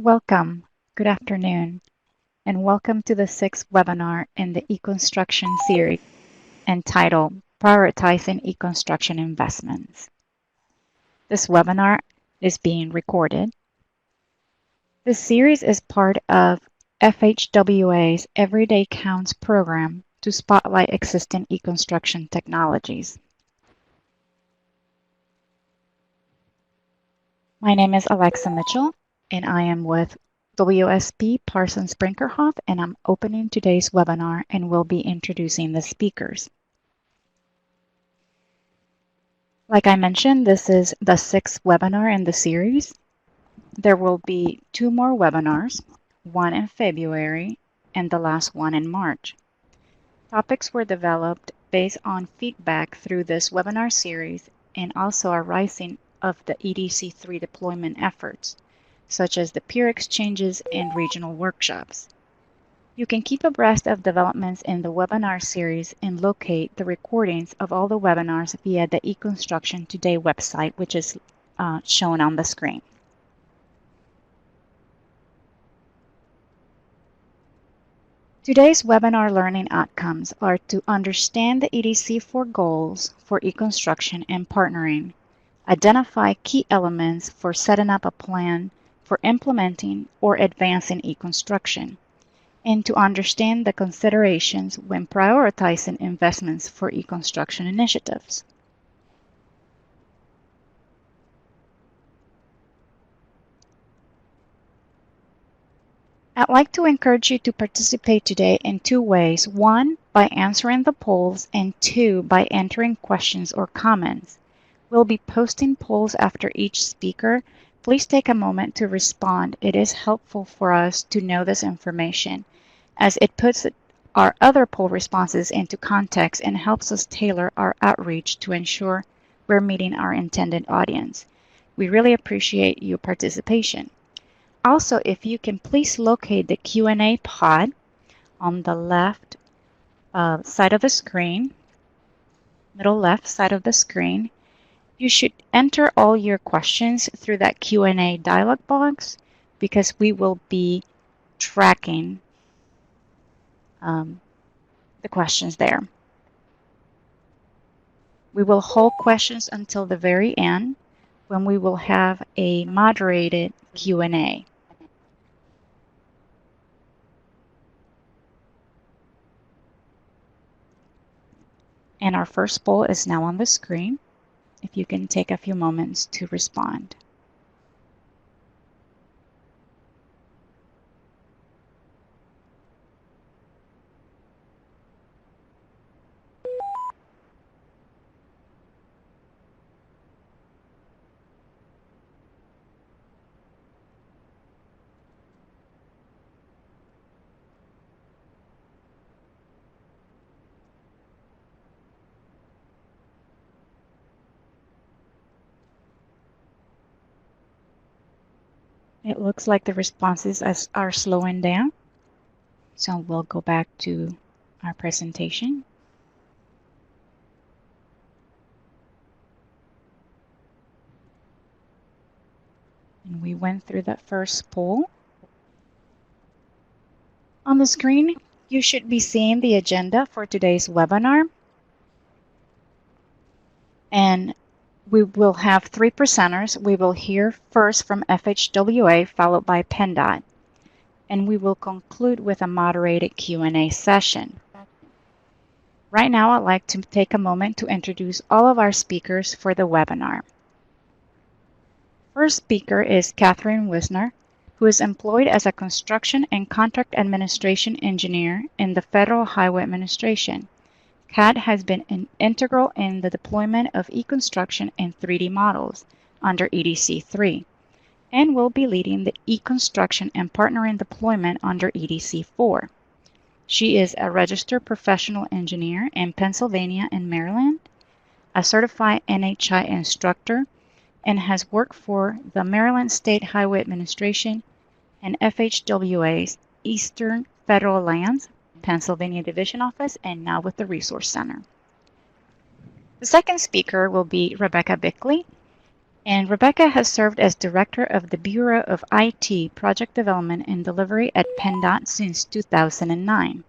Welcome, good afternoon, and welcome to the sixth webinar in the e-construction series entitled Prioritizing E-Construction Investments. This webinar is being recorded. This series is part of FHWA's Everyday Counts program to spotlight existing e-construction technologies. My name is Alexa Mitchell, and I am with WSP Parsons Brinkerhoff, and I'm opening today's webinar and will be introducing the speakers. Like I mentioned, this is the sixth webinar in the series. There will be two more webinars, one in February and the last one in March. Topics were developed based on feedback through this webinar series and also arising of the EDC3 deployment efforts, such as the peer exchanges and regional workshops. You can keep abreast of developments in the webinar series and locate the recordings of all the webinars via the eConstruction Today website, which is shown on the screen. Today's webinar learning outcomes are to understand the EDC4 goals for eConstruction and partnering, identify key elements for setting up a plan for implementing or advancing eConstruction, and to understand the considerations when prioritizing investments for eConstruction initiatives. I'd like to encourage you to participate today in two ways. One, by answering the polls, and two, by entering questions or comments. We'll be posting polls after each speaker. Please take a moment to respond. It is helpful for us to know this information, as it puts our other poll responses into context and helps us tailor our outreach to ensure we're meeting our intended audience. We really appreciate your participation. Also, if you can please locate the Q&A pod on the left side of the screen, middle left side of the screen, you should enter all your questions through that Q&A dialog box because we will be tracking the questions there. We will hold questions until the very end when we will have a moderated Q&A. And our first poll is now on the screen. If you can take a few moments to respond. It looks like the responses are slowing down. So we'll go back to our presentation. And we went through that first poll. On the screen, you should be seeing the agenda for today's webinar. And we will have three presenters. We will hear first from FHWA, followed by PennDOT. And we will conclude with a moderated Q&A session. Right now, I'd like to take a moment to introduce all of our speakers for the webinar. First speaker is Catherine Wisner, who is employed as a construction and contract administration engineer in the Federal Highway Administration. CAD has been integral in the deployment of e-construction and 3D models under EDC3 and will be leading the e-construction and partnering deployment under EDC4. She is a registered professional engineer in Pennsylvania and Maryland, a certified NHI instructor, and has worked for the Maryland State Highway Administration and FHWA's Eastern Federal Lands, Pennsylvania Division Office, and now with the Resource Center. The second speaker will be Rebecca Bickley. And Rebecca has served as Director of the Bureau of IT Project Development and Delivery at PennDOT since 2009.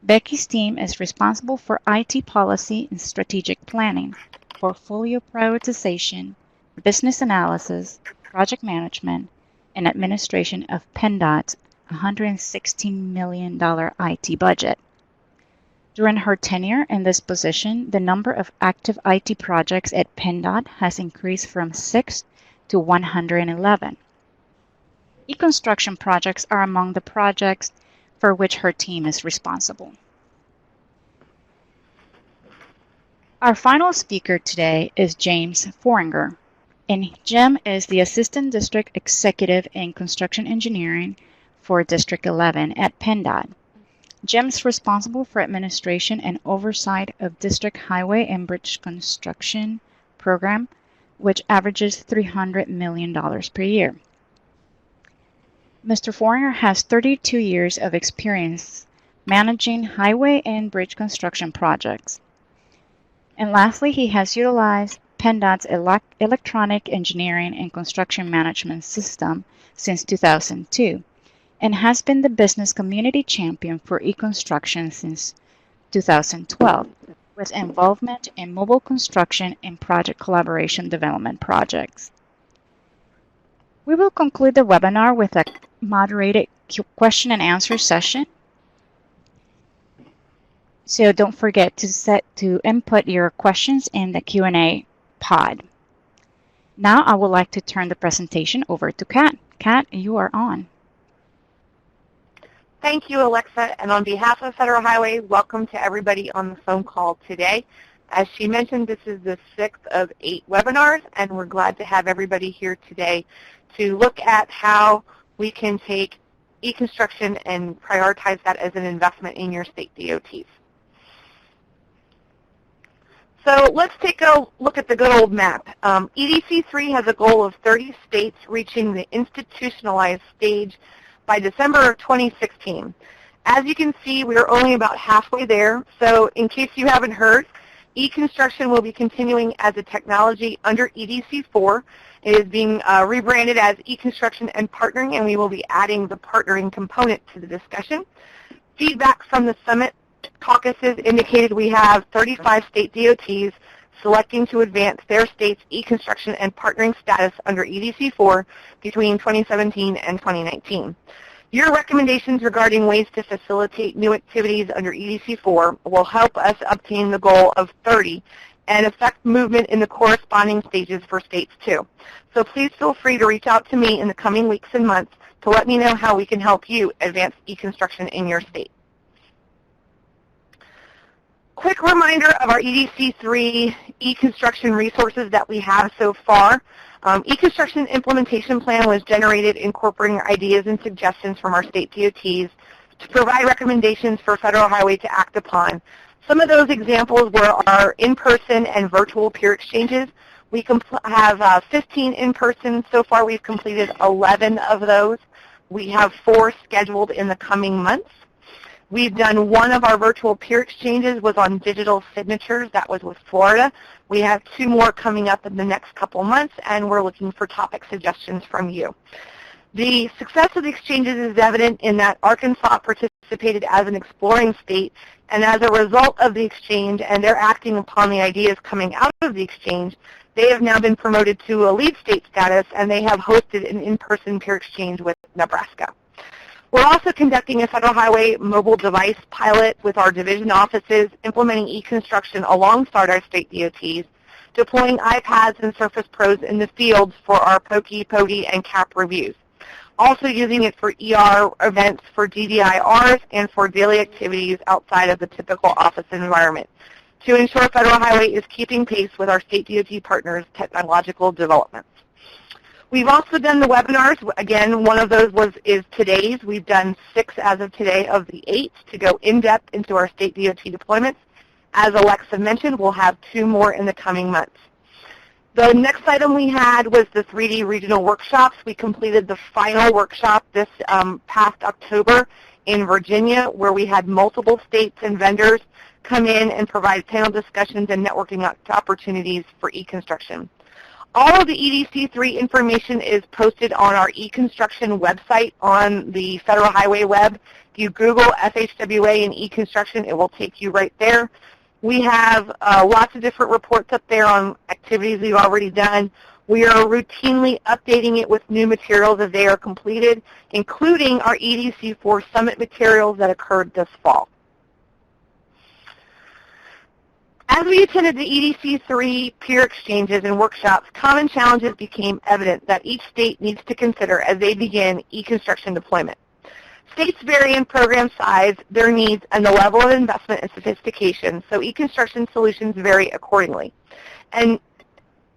Becky's team is responsible for IT policy and strategic planning, portfolio prioritization, business analysis, project management, and administration of PennDOT's $116 million IT budget. During her tenure in this position, the number of active IT projects at PennDOT has increased from 6 to 111. E-construction projects are among the projects for which her team is responsible. Our final speaker today is James Foringer, and Jim is the Assistant District Executive in Construction Engineering for District 11 at PennDOT. Jim's responsible for administration and oversight of district highway and bridge construction program, which averages $300 million per year. Mr. Foringer has 32 years of experience managing highway and bridge construction projects. And lastly, he has utilized PennDOT's electronic engineering and construction management system since 2002. And has been the business community champion for e-construction since 2012, with involvement in mobile construction and project collaboration development projects. We will conclude the webinar with a moderated question and answer session. So don't forget to input your questions in the Q&A pod. Now I would like to turn the presentation over to Kat. Kat, you are on. Thank you, Alexa, and on behalf of Federal Highway, welcome to everybody on the phone call today. As she mentioned, this is the 6th of 8 webinars, and we're glad to have everybody here today to look at how we can take e-construction and prioritize that as an investment in your state DOTs. So let's take a look at the good old map. EDC3 has a goal of 30 states reaching the institutionalized stage by December of 2016. As you can see, we are only about halfway there, so in case you haven't heard, e-construction will be continuing as a technology under EDC4. It is being rebranded as e-construction and partnering, and we will be adding the partnering component to the discussion. Feedback from the summit caucuses indicated we have 35 state DOTs selecting to advance their state's e-construction and partnering status under EDC4 between 2017 and 2019. Your recommendations regarding ways to facilitate new activities under EDC4 will help us obtain the goal of 30 and affect movement in the corresponding stages for states too. So please feel free to reach out to me in the coming weeks and months to let me know how we can help you advance e-construction in your state. Quick reminder of our EDC3 e-construction resources that we have so far. E-construction implementation plan was generated incorporating ideas and suggestions from our state DOTs to provide recommendations for Federal Highway to act upon. Some of those examples were our in-person and virtual peer exchanges. We have 15 in-person. So far we've completed 11 of those. We have 4 scheduled in the coming months. We've done one of our virtual peer exchanges was on digital signatures. That was with Florida. We have 2 more coming up in the next couple months, and we're looking for topic suggestions from you. The success of the exchanges is evident in that Arkansas participated as an exploring state, and as a result of the exchange and their acting upon the ideas coming out of the exchange, they have now been promoted to a lead state status, and they have hosted an in-person peer exchange with Nebraska. We're also conducting a Federal Highway mobile device pilot with our division offices, implementing e-construction alongside our state DOTs, deploying iPads and Surface Pros in the fields for our POKI, PODI, and CAP reviews. Also using it for ER events for DDIRs and for daily activities outside of the typical office environment to ensure Federal Highway is keeping pace with our state DOT partners' technological developments. We've also done the webinars. Again, one of those is today's. We've done 6 as of today of the 8 to go in-depth into our state DOT deployments. As Alexa mentioned, we'll have 2 more in the coming months. The next item we had was the 3D regional workshops. We completed the final workshop this past October in Virginia, where we had multiple states and vendors come in and provide panel discussions and networking opportunities for e-construction. All of the EDC3 information is posted on our eConstruction website on the Federal Highway web. If you Google FHWA and eConstruction, it will take you right there. We have lots of different reports up there on activities we've already done. We are routinely updating it with new materials as they are completed, including our EDC4 Summit materials that occurred this fall. As we attended the EDC3 peer exchanges and workshops, common challenges became evident that each state needs to consider as they begin e-construction deployment. States vary in program size, their needs, and the level of investment and sophistication, so e-construction solutions vary accordingly. And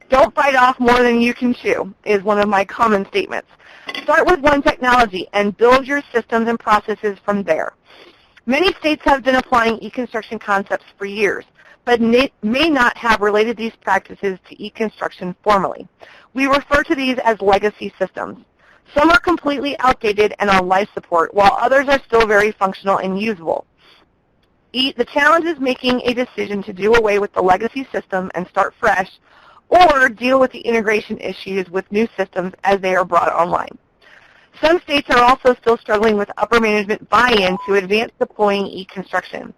don't bite off more than you can chew is one of my common statements. Start with one technology and build your systems and processes from there. Many states have been applying e-construction concepts for years, but may not have related these practices to e-construction formally. We refer to these as legacy systems. Some are completely outdated and on life support, while others are still very functional and usable. The challenge is making a decision to do away with the legacy system and start fresh, or deal with the integration issues with new systems as they are brought online. Some states are also still struggling with upper management buy-in to advance deploying e-construction.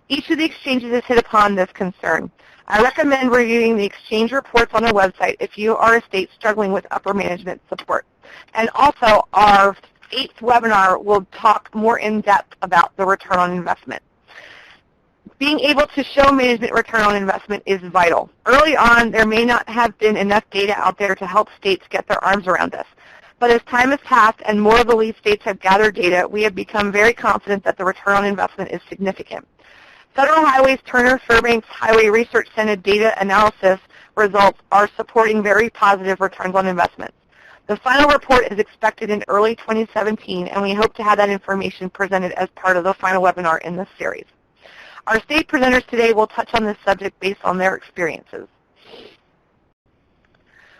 Each of the exchanges has hit upon this concern. I recommend reviewing the exchange reports on our website if you are a state struggling with upper management support. And also, our 8th webinar will talk more in depth about the return on investment. Being able to show management return on investment is vital. Early on, there may not have been enough data out there to help states get their arms around this. But as time has passed and more of the lead states have gathered data, we have become very confident that the return on investment is significant. Federal Highways Turner-Fairbanks Highway Research Center data analysis results are supporting very positive returns on investment. The final report is expected in early 2017, and we hope to have that information presented as part of the final webinar in this series. Our state presenters today will touch on this subject based on their experiences.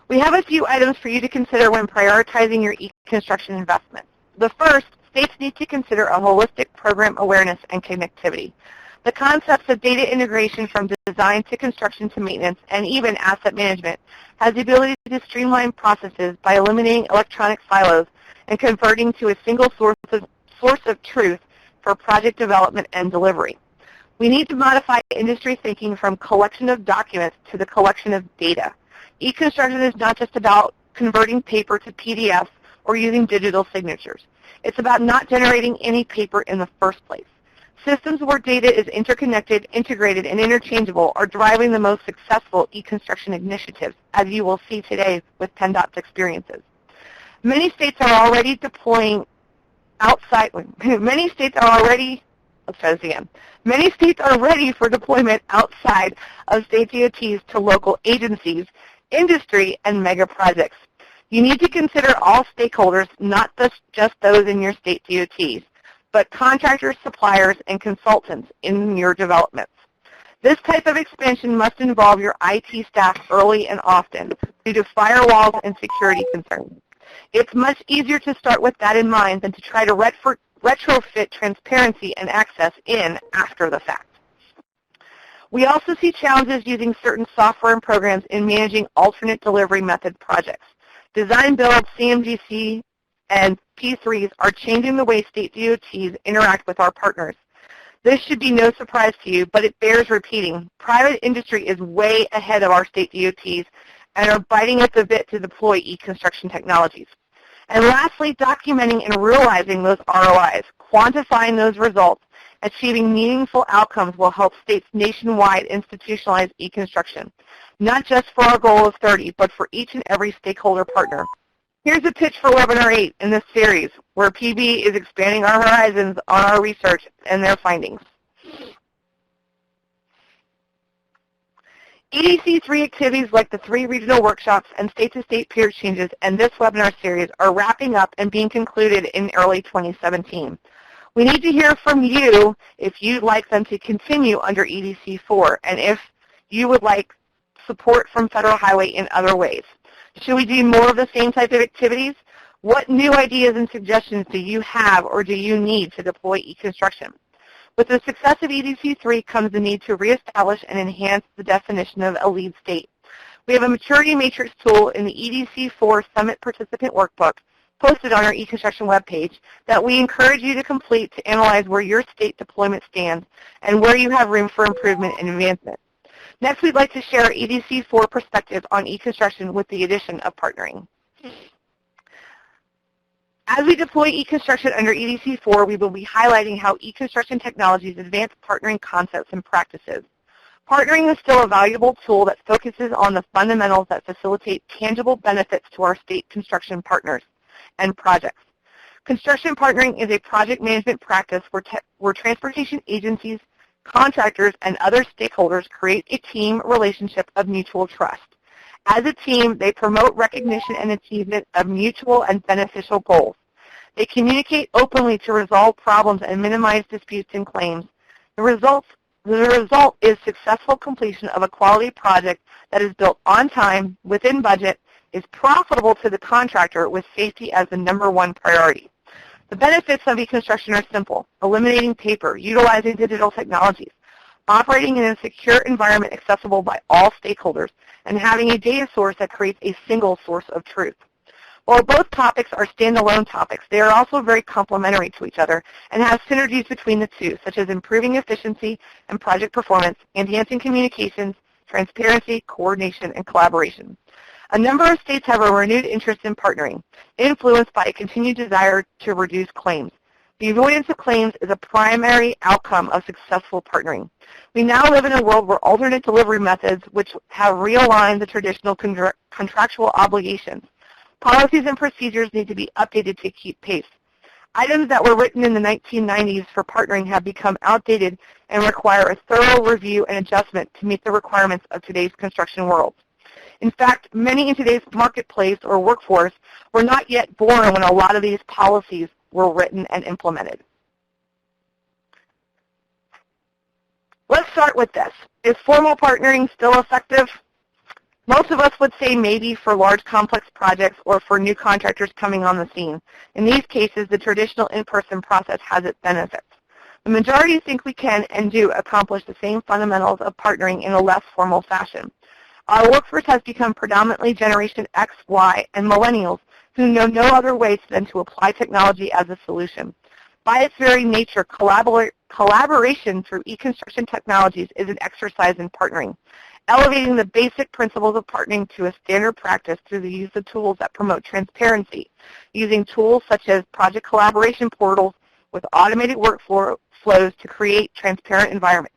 We have a few items for you to consider when prioritizing your e-construction investments. The first, states need to consider a holistic program awareness and connectivity. The concepts of data integration from design to construction to maintenance and even asset management has the ability to streamline processes by eliminating electronic silos and converting to a single source of truth for project development and delivery. We need to modify industry thinking from collection of documents to the collection of data. E-construction is not just about converting paper to PDFs or using digital signatures. It's about not generating any paper in the first place. Systems where data is interconnected, integrated, and interchangeable are driving the most successful e-construction initiatives, as you will see today with PennDOT's experiences. Many states are already deploying outside, many states are ready for deployment outside of state DOTs to local agencies, industry, and mega projects. You need to consider all stakeholders, not just those in your state DOTs, but contractors, suppliers, and consultants in your developments. This type of expansion must involve your IT staff early and often due to firewalls and security concerns. It's much easier to start with that in mind than to try to retrofit transparency and access in after the fact. We also see challenges using certain software and programs in managing alternate delivery method projects. Design build, CMGC, and P3s are changing the way state DOTs interact with our partners. This should be no surprise to you, but it bears repeating. Private industry is way ahead of our state DOTs and are biting at the bit to deploy e-construction technologies. And lastly, documenting and realizing those ROIs, quantifying those results, achieving meaningful outcomes will help states nationwide institutionalize e-construction, not just for our goal of 30, but for each and every stakeholder partner. Here's a pitch for Webinar 8 in this series, where PB is expanding our horizons on our research and their findings. EDC3 activities like the 3 regional workshops and state-to-state peer exchanges and this webinar series are wrapping up and being concluded in early 2017. We need to hear from you if you'd like them to continue under EDC4 and if you would like support from Federal Highway in other ways. Should we do more of the same type of activities? What new ideas and suggestions do you have or do you need to deploy e-construction? With the success of EDC3 comes the need to reestablish and enhance the definition of a lead state. We have a maturity matrix tool in the EDC4 Summit Participant Workbook posted on our eConstruction webpage that we encourage you to complete to analyze where your state deployment stands and where you have room for improvement and advancement. Next, we'd like to share our EDC4 perspective on eConstruction with the addition of partnering. As we deploy eConstruction under EDC4, we will be highlighting how eConstruction technologies advance partnering concepts and practices. Partnering is still a valuable tool that focuses on the fundamentals that facilitate tangible benefits to our state construction partners and projects. Construction partnering is a project management practice where transportation agencies, contractors, and other stakeholders create a team relationship of mutual trust. As a team, they promote recognition and achievement of mutual and beneficial goals. They communicate openly to resolve problems and minimize disputes and claims. The result is successful completion of a quality project that is built on time, within budget, is profitable to the contractor with safety as the #1 priority. The benefits of eConstruction are simple: eliminating paper, utilizing digital technologies, operating in a secure environment accessible by all stakeholders, and having a data source that creates a single source of truth. While both topics are standalone topics, they are also very complementary to each other and have synergies between the two, such as improving efficiency and project performance, enhancing communications, transparency, coordination, and collaboration. A number of states have a renewed interest in partnering, influenced by a continued desire to reduce claims. The avoidance of claims is a primary outcome of successful partnering. We now live in a world where alternate delivery methods, which have realigned the traditional contractual obligations. Policies and procedures need to be updated to keep pace. Items that were written in the 1990s for partnering have become outdated and require a thorough review and adjustment to meet the requirements of today's construction world. In fact, many in today's marketplace or workforce were not yet born when a lot of these policies were written and implemented. Let's start with this. Is formal partnering still effective? Most of us would say maybe for large complex projects or for new contractors coming on the scene. In these cases, the traditional in-person process has its benefits. The majority think we can and do accomplish the same fundamentals of partnering in a less formal fashion. Our workforce has become predominantly Generation X, Y, and Millennials who know no other way than to apply technology as a solution. By its very nature, collaboration through eConstruction technologies is an exercise in partnering, elevating the basic principles of partnering to a standard practice through the use of tools that promote transparency, using tools such as project collaboration portals with automated workflows to create transparent environments.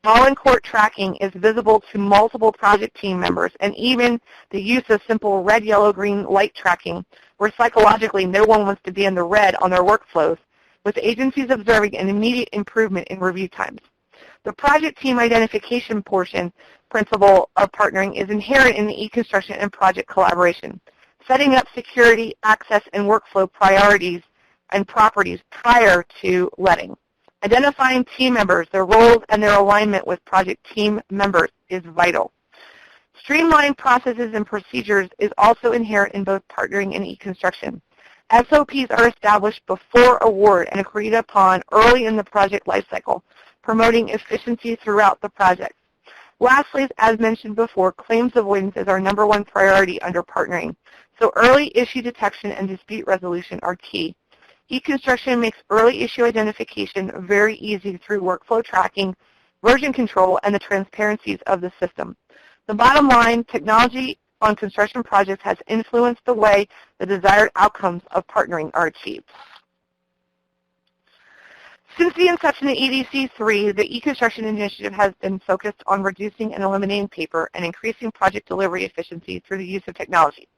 All-in-court tracking is visible to multiple project team members, and even the use of simple red, yellow, green light tracking, where psychologically no one wants to be in the red on their workflows, with agencies observing an immediate improvement in review times. The project team identification principle of partnering is inherent in the eConstruction and project collaboration, setting up security, access, and workflow priorities and properties prior to letting. Identifying team members, their roles, and their alignment with project team members is vital. Streamlined processes and procedures is also inherent in both partnering and eConstruction. SOPs are established before award and agreed upon early in the project lifecycle, promoting efficiency throughout the project. Lastly, as mentioned before, claims avoidance is our #1 priority under partnering, so early issue detection and dispute resolution are key. eConstruction makes early issue identification very easy through workflow tracking, version control, and the transparencies of the system. The bottom line, technology on construction projects has influenced the way the desired outcomes of partnering are achieved. Since the inception of EDC3, the eConstruction initiative has been focused on reducing and eliminating paper and increasing project delivery efficiency through the use of technology.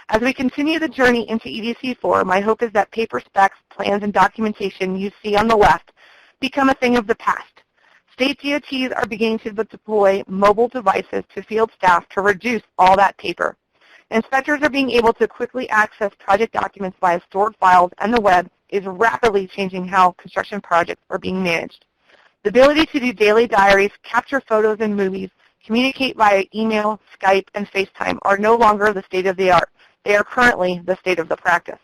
As we continue the journey into EDC4, my hope is that paper specs, plans, and documentation you see on the left become a thing of the past. State DOTs are beginning to deploy mobile devices to field staff to reduce all that paper. Inspectors are being able to quickly access project documents via stored files, and the web is rapidly changing how construction projects are being managed. The ability to do daily diaries, capture photos and movies, communicate via email, Skype, and FaceTime are no longer the state of the art. They are currently the state of the practice.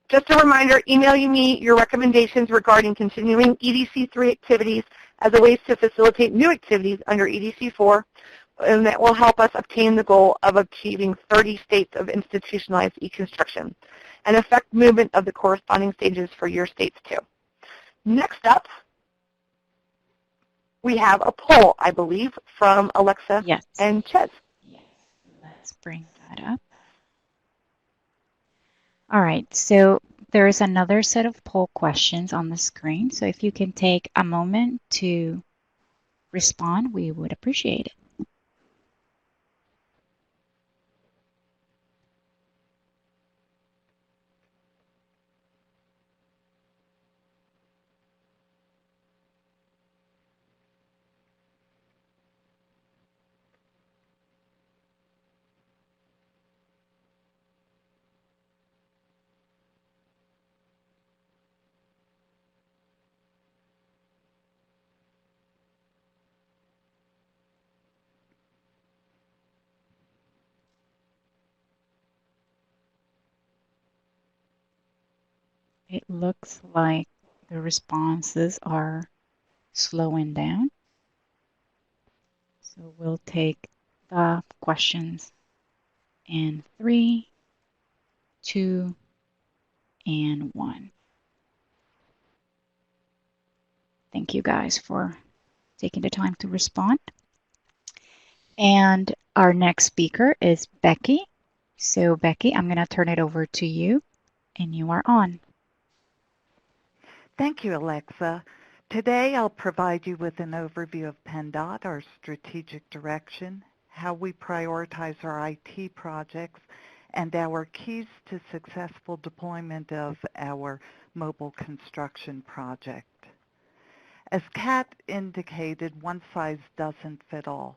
Just a reminder, email me your recommendations regarding continuing EDC3 activities as a way to facilitate new activities under EDC4. and that will help us obtain the goal of achieving 30 states of institutionalized e-construction and affect movement of the corresponding stages for your states too. Next up, we have a poll, I believe, from Alexa Yes. and Ches. Yes. Let's bring that up. All right, so there is another set of poll questions on the screen. So if you can take a moment to respond, we would appreciate it. It looks like the responses are slowing down. So we'll take the questions in 3, 2, and 1. Thank you guys for taking the time to respond. And our next speaker is Becky. So Becky, I'm going to turn it over to you, and you are on. Thank you, Alexa. Today I'll provide you with an overview of PennDOT, our strategic direction, how we prioritize our IT projects, and our keys to successful deployment of our mobile construction project. As Kat indicated, one size doesn't fit all.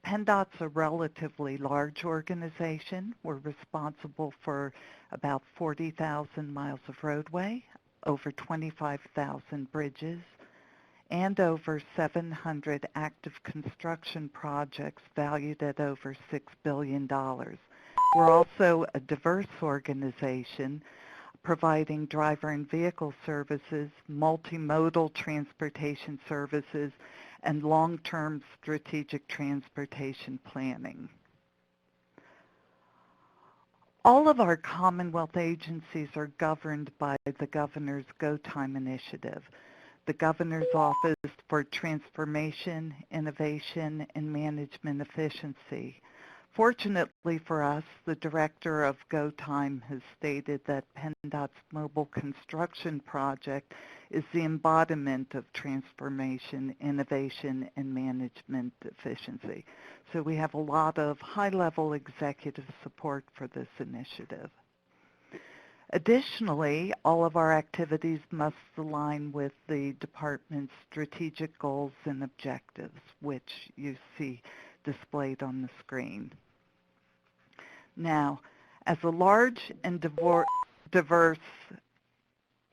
PennDOT's a relatively large organization. We're responsible for about 40,000 miles of roadway, over 25,000 bridges, and over 700 active construction projects valued at over $6 billion. We're also a diverse organization providing driver and vehicle services, multimodal transportation services, and long-term strategic transportation planning. All of our Commonwealth agencies are governed by the Governor's Go Time initiative, the Governor's Office for Transformation, Innovation, and Management Efficiency. Fortunately for us, the Director of Go Time has stated that PennDOT's mobile construction project is the embodiment of transformation, innovation, and management efficiency. So we have a lot of high-level executive support for this initiative. Additionally, all of our activities must align with the department's strategic goals and objectives, which you see displayed on the screen. Now, as a large and diverse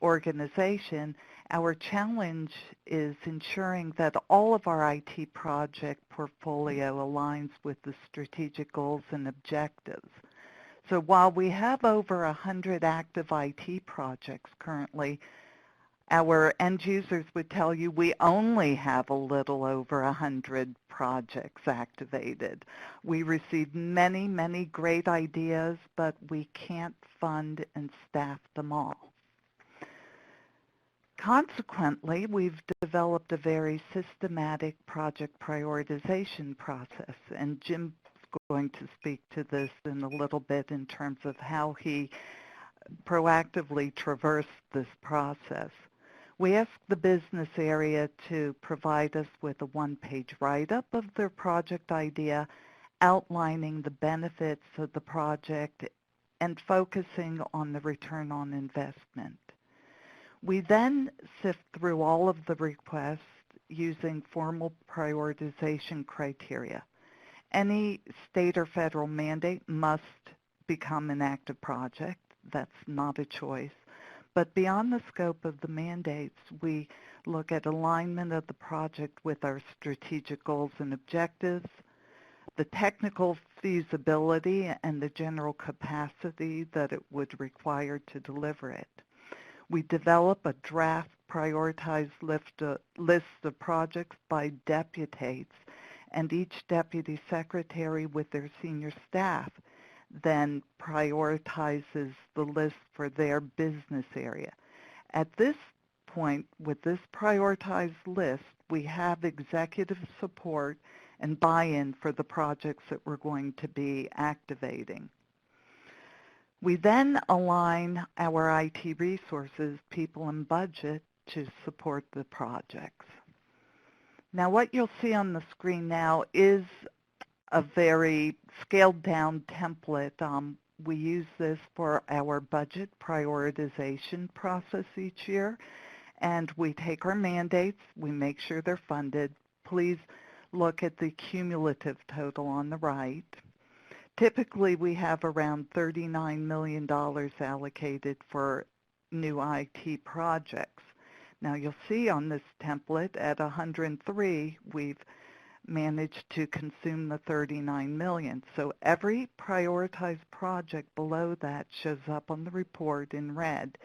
organization, our challenge is ensuring that all of our IT project portfolio aligns with the strategic goals and objectives. So while we have over 100 active IT projects currently, our end users would tell you we only have a little over 100 projects activated. We receive many, many great ideas, but we can't fund and staff them all. Consequently, we've developed a very systematic project prioritization process, and Jim's going to speak to this in a little bit in terms of how he proactively traversed this process. We ask the business area to provide us with a one-page write-up of their project idea, outlining the benefits of the project and focusing on the return on investment. We then sift through all of the requests using formal prioritization criteria. Any state or federal mandate must become an active project. That's not a choice. But beyond the scope of the mandates, we look at alignment of the project with our strategic goals and objectives, the technical feasibility and the general capacity that it would require to deliver it. We develop a draft prioritized list of projects by deputates and each deputy secretary with their senior staff then prioritizes the list for their business area. At this point, with this prioritized list, we have executive support and buy-in for the projects that we're going to be activating. We then align our IT resources, people, and budget to support the projects. Now, what you'll see on the screen now is a very scaled down template. We use this for our budget prioritization process each year, and we take our mandates, we make sure they're funded. Please look at the cumulative total on the right. Typically, we have around $39 million allocated for new IT projects. Now, you'll see on this template at 103, we've managed to consume the $39 million. So every prioritized project below that shows up on the report in red.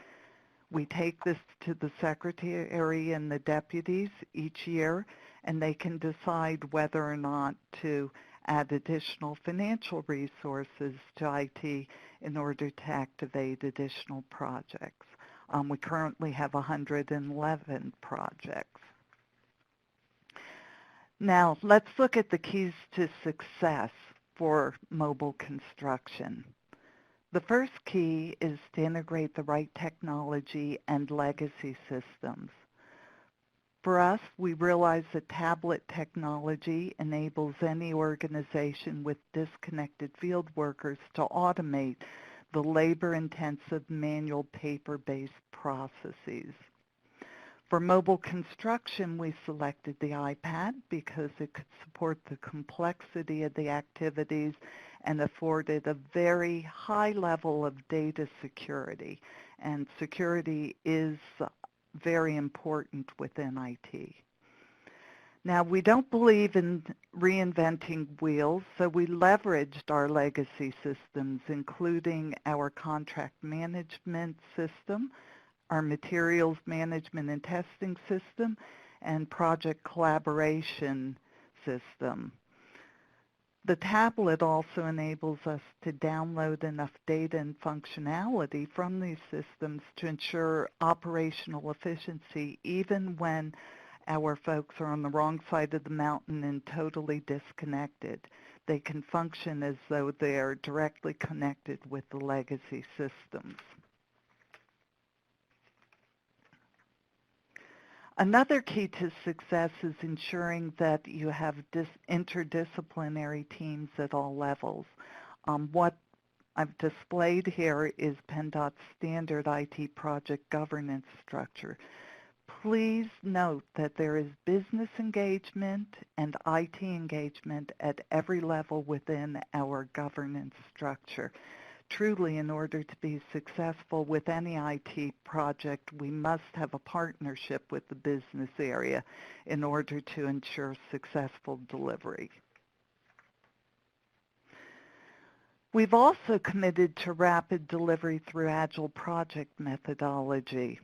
We take this to the secretary and the deputies each year, and they can decide whether or not to add additional financial resources to IT in order to activate additional projects. We currently have 111 projects. Now, let's look at the keys to success for mobile construction. The first key is to integrate the right technology and legacy systems. For us, we realize that tablet technology enables any organization with disconnected field workers to automate the labor-intensive manual paper-based processes. For mobile construction, we selected the iPad because it could support the complexity of the activities and afforded a very high level of data security. And security is very important within IT. Now, we don't believe in reinventing wheels, so we leveraged our legacy systems, including our contract management system, our materials management and testing system, and project collaboration system. The tablet also enables us to download enough data and functionality from these systems to ensure operational efficiency even when our folks are on the wrong side of the mountain and totally disconnected. They can function as though they're directly connected with the legacy systems. Another key to success is ensuring that you have interdisciplinary teams at all levels. What I've displayed here is PennDOT's standard IT project governance structure. Please note that there is business engagement and IT engagement at every level within our governance structure. Truly, in order to be successful with any IT project, we must have a partnership with the business area in order to ensure successful delivery. We've also committed to rapid delivery through agile project methodology.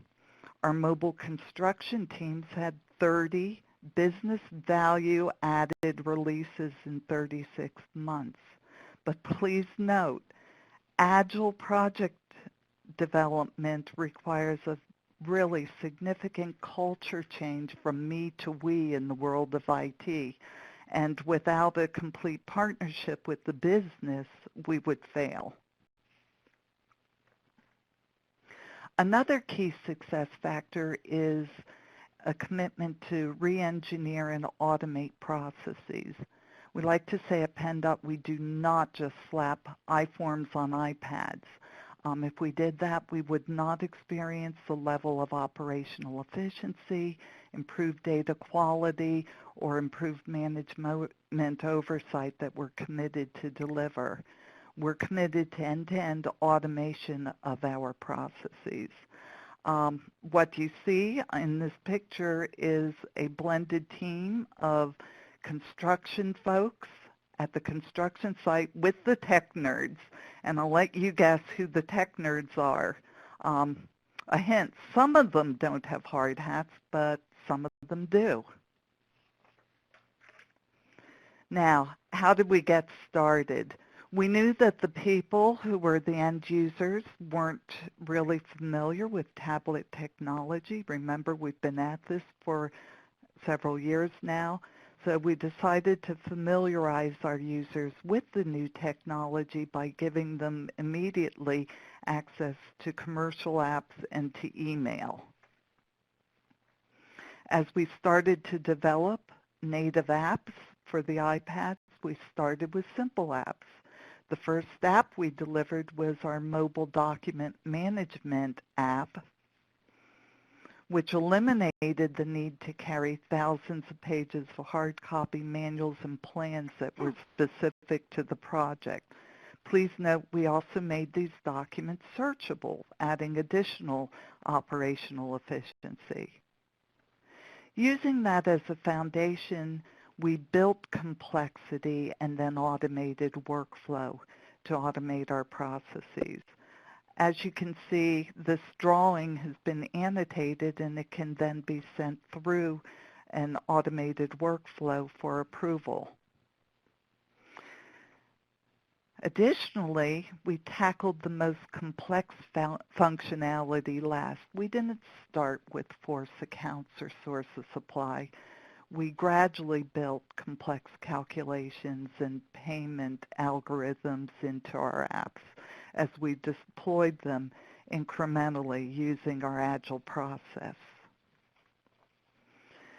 Our mobile construction teams had 30 business value added releases in 36 months. But please note, agile project development requires a really significant culture change from me to we in the world of IT. And without a complete partnership with the business, we would fail. Another key success factor is a commitment to re-engineer and automate processes. We like to say at PennDOT we do not just slap iForms on iPads. If we did that, we would not experience the level of operational efficiency, improved data quality, or improved management oversight that we're committed to deliver. We're committed to end-to-end automation of our processes. What you see in this picture is a blended team of construction folks at the construction site with the tech nerds, and I'll let you guess who the tech nerds are. A hint, some of them don't have hard hats, but some of them do. Now, how did we get started? We knew that the people who were the end users weren't really familiar with tablet technology. Remember, we've been at this for several years now. So we decided to familiarize our users with the new technology by giving them immediately access to commercial apps and to email. As we started to develop native apps for the iPads, we started with simple apps. The first app we delivered was our mobile document management app, which eliminated the need to carry thousands of pages of hard copy manuals and plans that were specific to the project. Please note we also made these documents searchable, adding additional operational efficiency. Using that as a foundation, we built complexity and then automated workflow to automate our processes. As you can see, this drawing has been annotated and it can then be sent through an automated workflow for approval. Additionally, we tackled the most complex functionality last. We didn't start with force accounts or source of supply. We gradually built complex calculations and payment algorithms into our apps as we deployed them incrementally using our Agile process.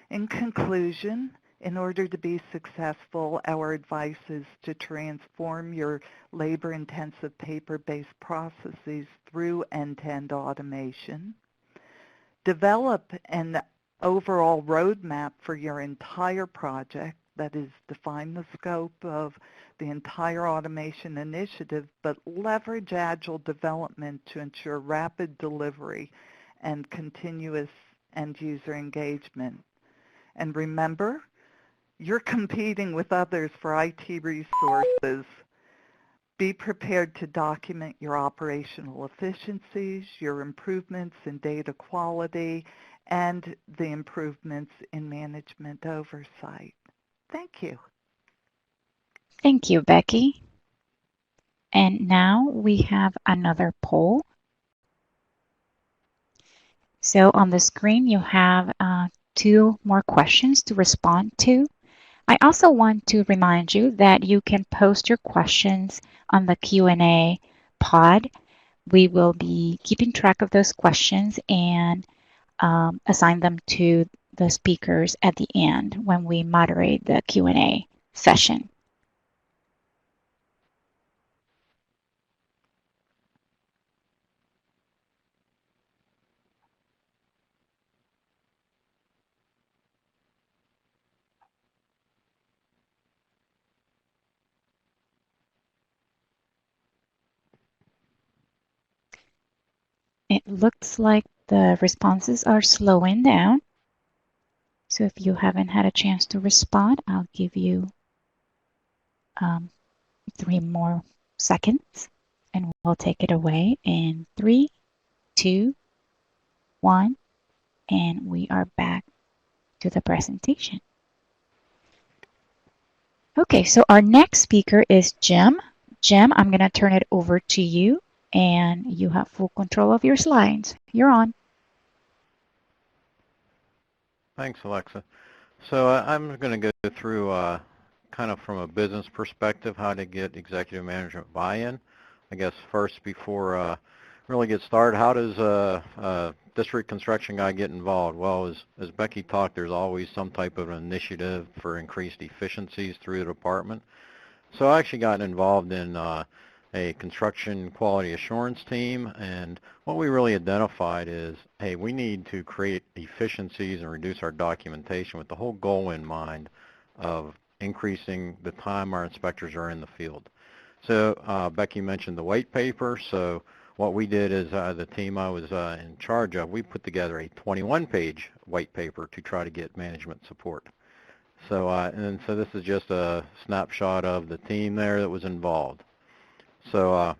In conclusion, in order to be successful, our advice is to transform your labor-intensive paper-based processes through end-to-end automation. Develop an overall roadmap for your entire project, that is, define the scope of the entire automation initiative, but leverage Agile development to ensure rapid delivery and continuous end-user engagement. And remember, you're competing with others for IT resources. Be prepared to document your operational efficiencies, your improvements in data quality, and the improvements in management oversight. Thank you. Thank you, Becky. And now we have another poll. So on the screen, you have 2 more questions to respond to. I also want to remind you that you can post your questions on the Q&A pod. We will be keeping track of those questions and assign them to the speakers at the end when we moderate the Q&A session. It looks like the responses are slowing down. So if you haven't had a chance to respond, I'll give you 3 more seconds and we'll take it away in 3, 2, 1, and we are back to the presentation. Okay, so our next speaker is Jim. Jim, I'm going to turn it over to you and you have full control of your slides. You're on. Thanks, Alexa. So I'm going to go through kind of from a business perspective how to get executive management buy-in. I guess first, before really get started, how does a district construction guy get involved? Well, as Becky talked, there's always some type of initiative for increased efficiencies through the department. So I actually got involved in a construction quality assurance team, and what we really identified is, hey, we need to create efficiencies and reduce our documentation with the whole goal in mind of increasing the time our inspectors are in the field. So Becky mentioned the white paper. So what we did is the team I was in charge of, we put together a 21-page white paper to try to get management support. So so this is just a snapshot of the team there that was involved. So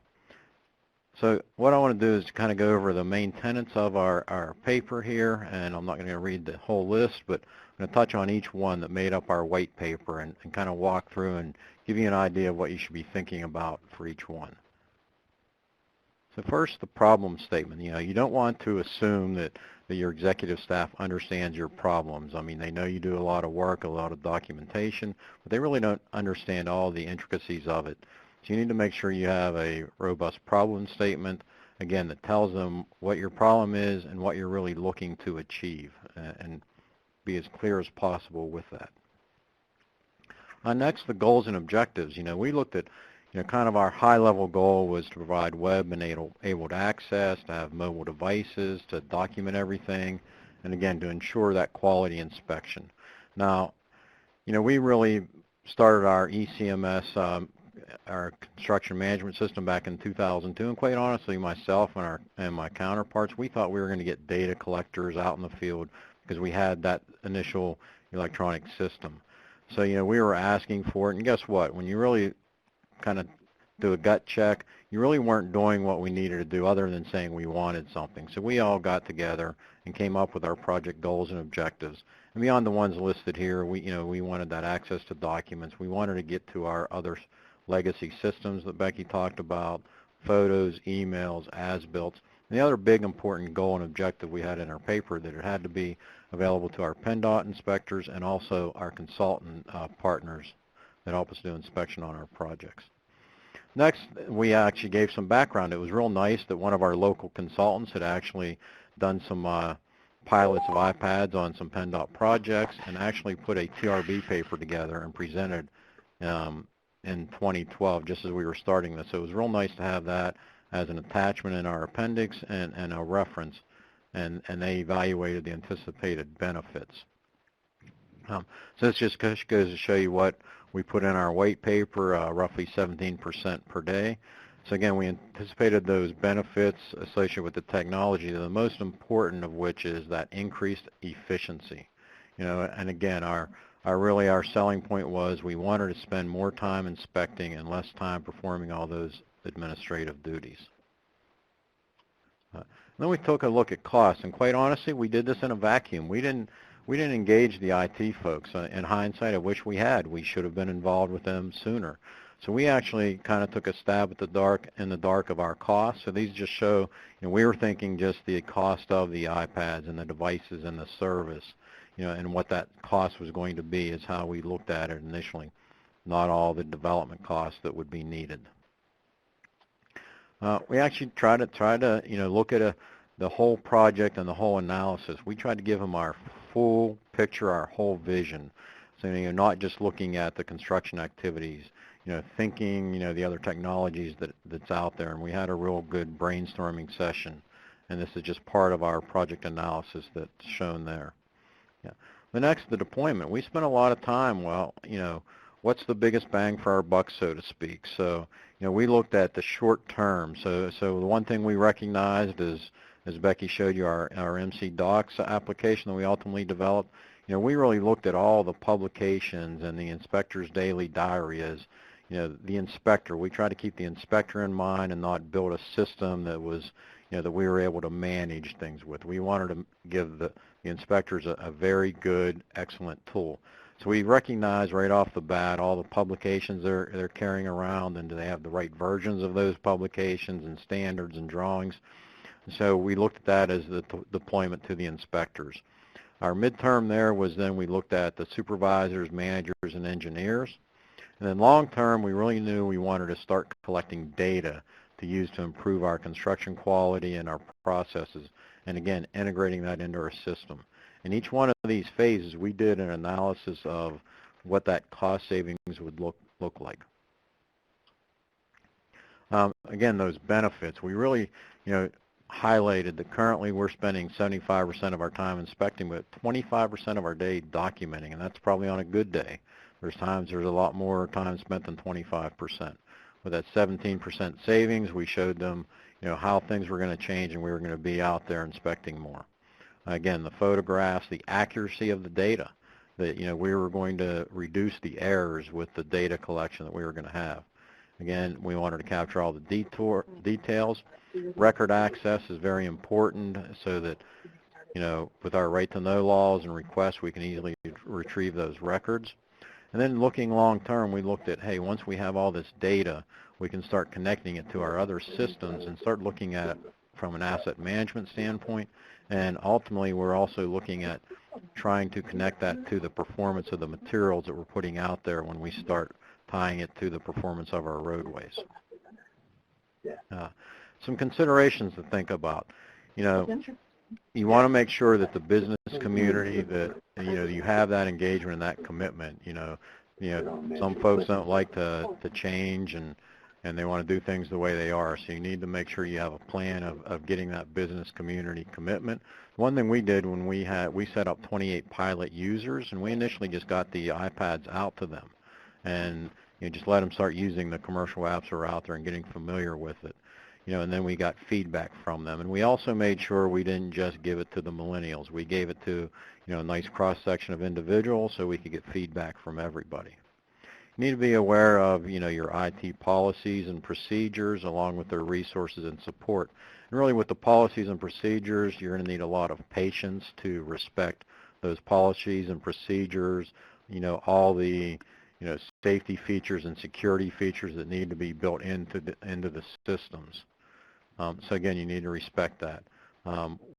so what I want to do is kind of go over the main tenets of our paper here, and I'm not going to read the whole list, but going to touch on each one that made up our white paper and kind of walk through and give you an idea of what you should be thinking about for each one. So first, the problem statement. You don't want to assume that your executive staff understands your problems. I mean, they know you do a lot of work, a lot of documentation, but they really don't understand all the intricacies of it. So you need to make sure you have a robust problem statement, again, that tells them what your problem is and what you're really looking to achieve, and be as clear as possible with that. Next, the goals and objectives. We looked at kind of our high-level goal was to provide web-enabled access, to have mobile devices, to document everything, and again, to ensure that quality inspection. Now, we really started our ECMS, our construction management system, back in 2002, and quite honestly, myself and my counterparts, we thought we were going to get data collectors out in the field because we had that initial electronic system. So, we were asking for it, and guess what? When you really kind of do a gut check, you really weren't doing what we needed to do other than saying we wanted something. So we all got together and came up with our project goals and objectives. And beyond the ones listed here, we wanted that access to documents. We wanted to get to our other legacy systems that Becky talked about, photos, emails, as-built. And the other big important goal and objective we had in our paper, that it had to be available to our PennDOT inspectors and also our consultant partners that help us do inspection on our projects. Next, we actually gave some background. It was real nice that one of our local consultants had actually done some pilots of iPads on some PennDOT projects and actually put a TRB paper together and presented in 2012, just as we were starting this. So it was real nice to have that as an attachment in our appendix and a reference, and they evaluated the anticipated benefits. So this just goes to show you what we put in our white paper, roughly 17% per day. So again, we anticipated those benefits associated with the technology, the most important of which is that increased efficiency. And again, our selling point was we wanted to spend more time inspecting and less time performing all those administrative duties. Then we took a look at costs, and quite honestly, we did this in a vacuum. We didn't engage the IT folks. In hindsight, I wish we had. We should have been involved with them sooner. So we actually kind of took a stab at in the dark of our costs. So these just show, we were thinking just the cost of the iPads and the devices and the service, and what that cost was going to be is how we looked at it initially, not all the development costs that would be needed. We actually tried to look at the whole project and the whole analysis. We tried to give them our full picture, our whole vision. So not just looking at the construction activities, thinking, the other technologies that's out there. And we had a real good brainstorming session. And this is just part of our project analysis that's shown there. Yeah. The next, the deployment. We spent a lot of time, what's the biggest bang for our buck, so to speak. So, we looked at the short term. So the one thing we recognized is, as Becky showed you, our MC Docs application that we ultimately developed, we really looked at all the publications and the inspector's daily diary as, the inspector. We tried to keep the inspector in mind and not build a system that was, that we were able to manage things with. We wanted to give the inspectors a very good, excellent tool. So we recognize right off the bat all the publications they're carrying around, and do they have the right versions of those publications and standards and drawings. So we looked at that as the deployment to the inspectors. Our midterm there was then we looked at the supervisors, managers, and engineers. And then long term, we really knew we wanted to start collecting data to use to improve our construction quality and our processes, and again, integrating that into our system. In each one of these phases, we did an analysis of what that cost savings would look like. Again, those benefits, we really, highlighted that currently we're spending 75% of our time inspecting, but 25% of our day documenting, and that's probably on a good day. There's a lot more time spent than 25%. With that 17% savings, we showed them, how things were going to change, and we were going to be out there inspecting more. Again, the photographs, the accuracy of the data, that, we were going to reduce the errors with the data collection that we were going to have. Again, we wanted to capture all the details. Record access is very important so that with our right to know laws and requests, we can easily retrieve those records. And then looking long term, we looked at, hey, once we have all this data, we can start connecting it to our other systems and start looking at it from an asset management standpoint. And ultimately, we're also looking at trying to connect that to the performance of the materials that we're putting out there when we start tying it to the performance of our roadways. Some considerations to think about. You want to make sure that the business community, that you have that engagement and that commitment. Some folks don't like to change, and they want to do things the way they are. So you need to make sure you have a plan of getting that business community commitment. One thing we did when we set up 28 pilot users, and we initially just got the iPads out to them, and just let them start using the commercial apps that are out there and getting familiar with it. And then we got feedback from them. And we also made sure we didn't just give it to the millennials. We gave it to, a nice cross-section of individuals so we could get feedback from everybody. You need to be aware of, your IT policies and procedures along with their resources and support. And really with the policies and procedures, you're going to need a lot of patience to respect those policies and procedures, all the safety features and security features that need to be built into the systems. So again, you need to respect that.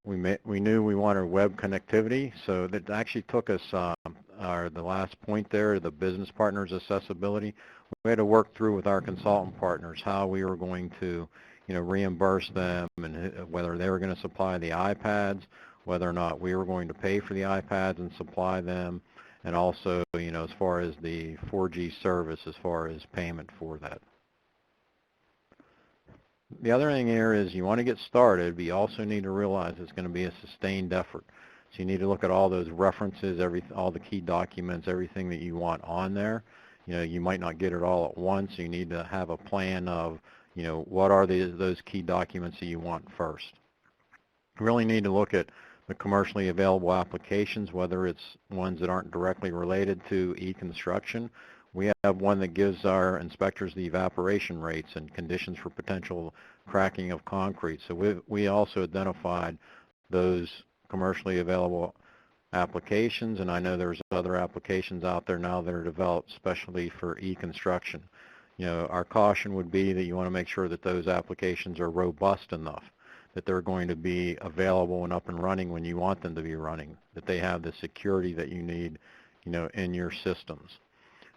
We knew we wanted web connectivity, so that actually took us the last point there, the business partners accessibility. We had to work through with our consultant partners how we were going to reimburse them, and whether they were going to supply the iPads, whether or not we were going to pay for the iPads and supply them, and also as far as the 4G service, as far as payment for that. The other thing here is you want to get started, but you also need to realize it's going to be a sustained effort. So you need to look at all those references, all the key documents, everything that you want on there. You might not get it all at once. You need to have a plan of, what are those key documents that you want first. You really need to look at the commercially available applications, whether it's ones that aren't directly related to e-construction. We have one that gives our inspectors the evaporation rates and conditions for potential cracking of concrete. So we also identified those commercially available applications, and I know there's other applications out there now that are developed especially for e-construction. Our caution would be that you want to make sure that those applications are robust enough, that they're going to be available and up and running when you want them to be running, that they have the security that you need, in your systems.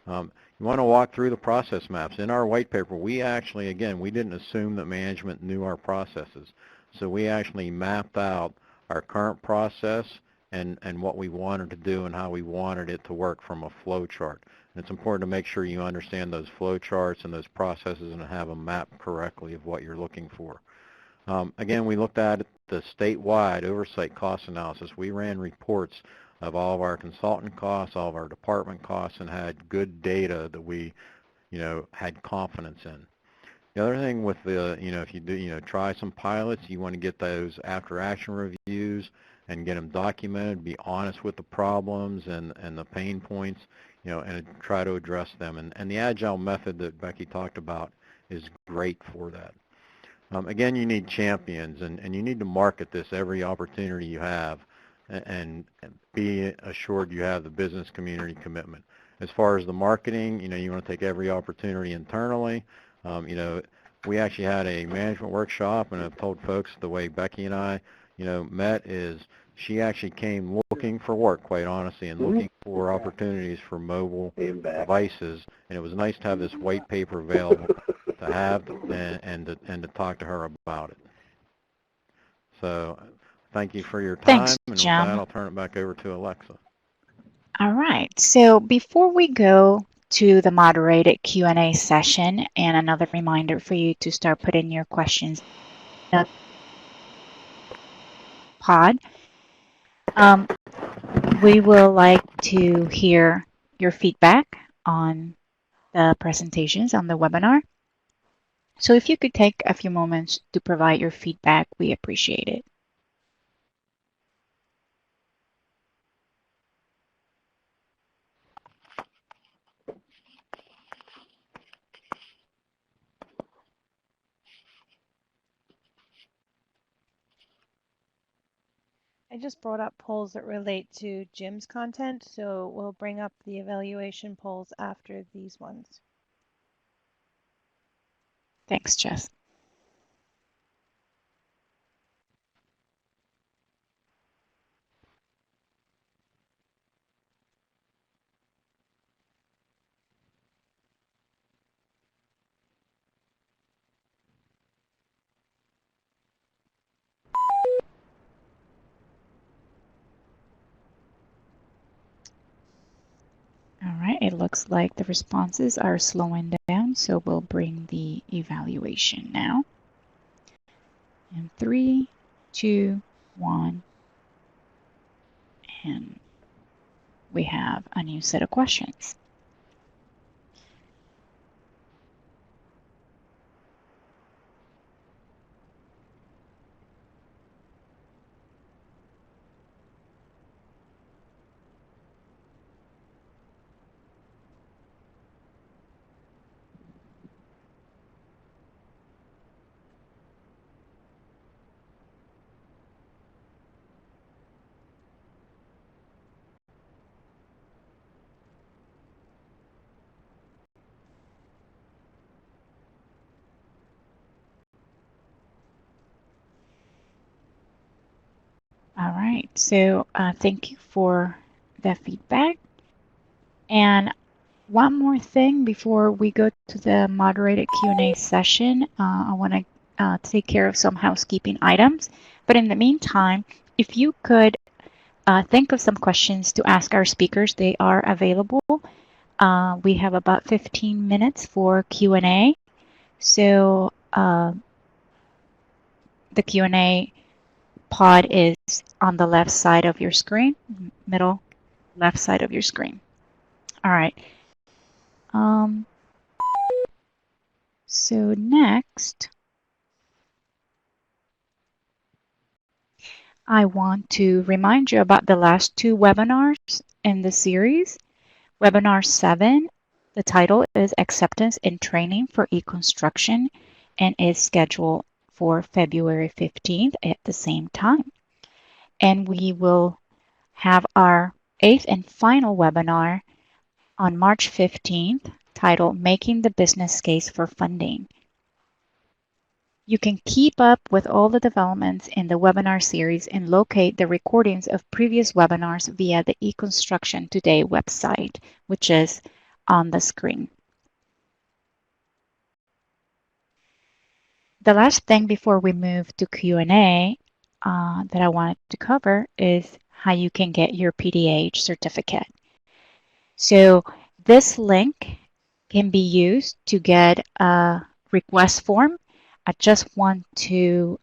You want to walk through the process maps. In our white paper, we actually, again, we didn't assume that management knew our processes. So we actually mapped out our current process and what we wanted to do and how we wanted it to work from a flow chart. And it's important to make sure you understand those flow charts and those processes and have them mapped correctly of what you're looking for. Again, we looked at the statewide oversight cost analysis. We ran reports of all of our consultant costs, all of our department costs, and had good data that we, had confidence in. The other thing with the, if you do, try some pilots, you want to get those after action reviews and get them documented, be honest with the problems and the pain points, and try to address them. And the agile method that Becky talked about is great for that. Again, you need champions, and you need to market this every opportunity you have, and be assured you have the business community commitment. As far as the marketing, you want to take every opportunity internally. We actually had a management workshop, and I've told folks the way Becky and I, met is she actually came looking for work, quite honestly, and looking for opportunities for mobile devices. And it was nice to have this white paper available to have and to talk to her about it. So thank you for your time. Thanks, and with Jim. that, I'll turn it back over to Alexa. All right. So before we go to the moderated Q&A session, and another reminder for you to start putting your questions in the pod, we will like to hear your feedback on the presentations on the webinar. So if you could take a few moments to provide your feedback, we appreciate it. just brought up polls that relate to Jim's content, so we'll bring up the evaluation polls after these ones. Thanks, Jess. All right, it looks like the responses are slowing down, so we'll bring the evaluation now. In 3, 2, 1, and we have a new set of questions. All right, so thank you for that feedback. And one more thing before we go to the moderated Q&A session, I want to take care of some housekeeping items. But in the meantime, if you could think of some questions to ask our speakers, they are available. We have about 15 minutes for Q&A. So the Q&A pod is on the left side of your screen, middle left side of your screen. All right. So next, I want to remind you about the last 2 webinars in the series. Webinar 7, the title is Acceptance and Training for E-Construction and is scheduled for February 15th at the same time. And we will have our 8th and final webinar on March 15th, titled Making the Business Case for Funding. You can keep up with all the developments in the webinar series and locate the recordings of previous webinars via the eConstruction Today website, which is on the screen. The last thing before we move to Q&A that I wanted to cover is how you can get your PDH certificate. So this link can be used to get a request form. I just want to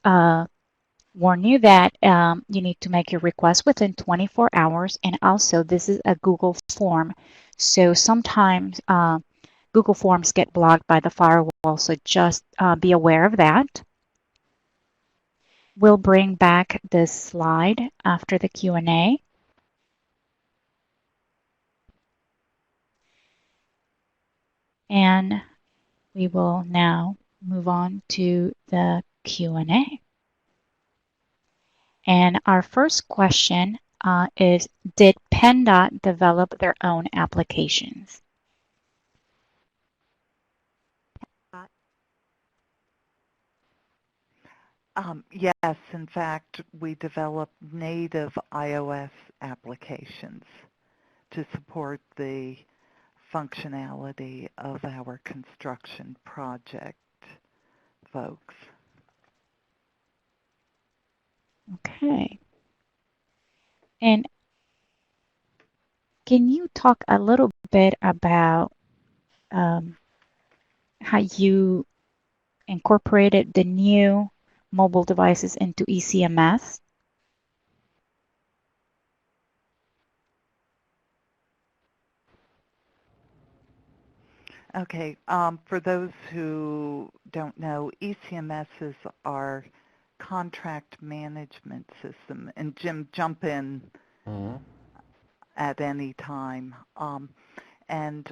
warn you that you need to make your request within 24 hours. And also, this is a Google form. So sometimes Google Forms get blocked by the firewall. So just be aware of that. We'll bring back this slide after the Q&A. And we will now move on to the Q&A. And our first question is, did PennDOT develop their own applications? Yes, in fact, we developed native iOS applications to support the functionality of our construction project folks. Okay. And can you talk a little bit about how you incorporated the new mobile devices into ECMS? Okay, for those who don't know, ECMS is our contract management system. And Jim, jump in at any time. And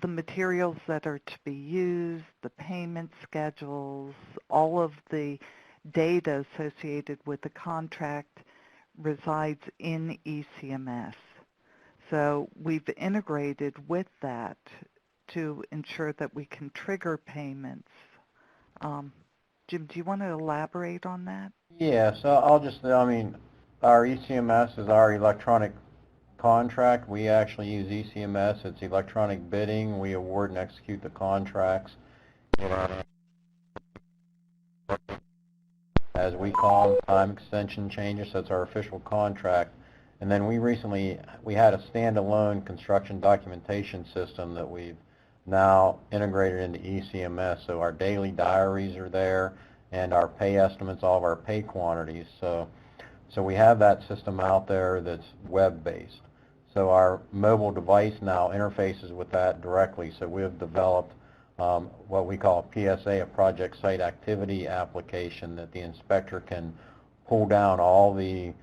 the materials that are to be used, the payment schedules, all of the data associated with the contract resides in ECMS. So we've integrated with that to ensure that we can trigger payments. Jim, do you want to elaborate on that? Yeah, so I'll just, I mean, our ECMS is our electronic contract. We actually use ECMS. It's electronic bidding. We award and execute the contracts, as we call them, time extension changes. That's our official contract. And then we had a standalone construction documentation system that we've now integrated into ECMS. So our daily diaries are there and our pay estimates, all of our pay quantities. So we have that system out there that's web-based. So our mobile device now interfaces with that directly. So we have developed what we call a PSA, a project site activity application, that the inspector can pull down all the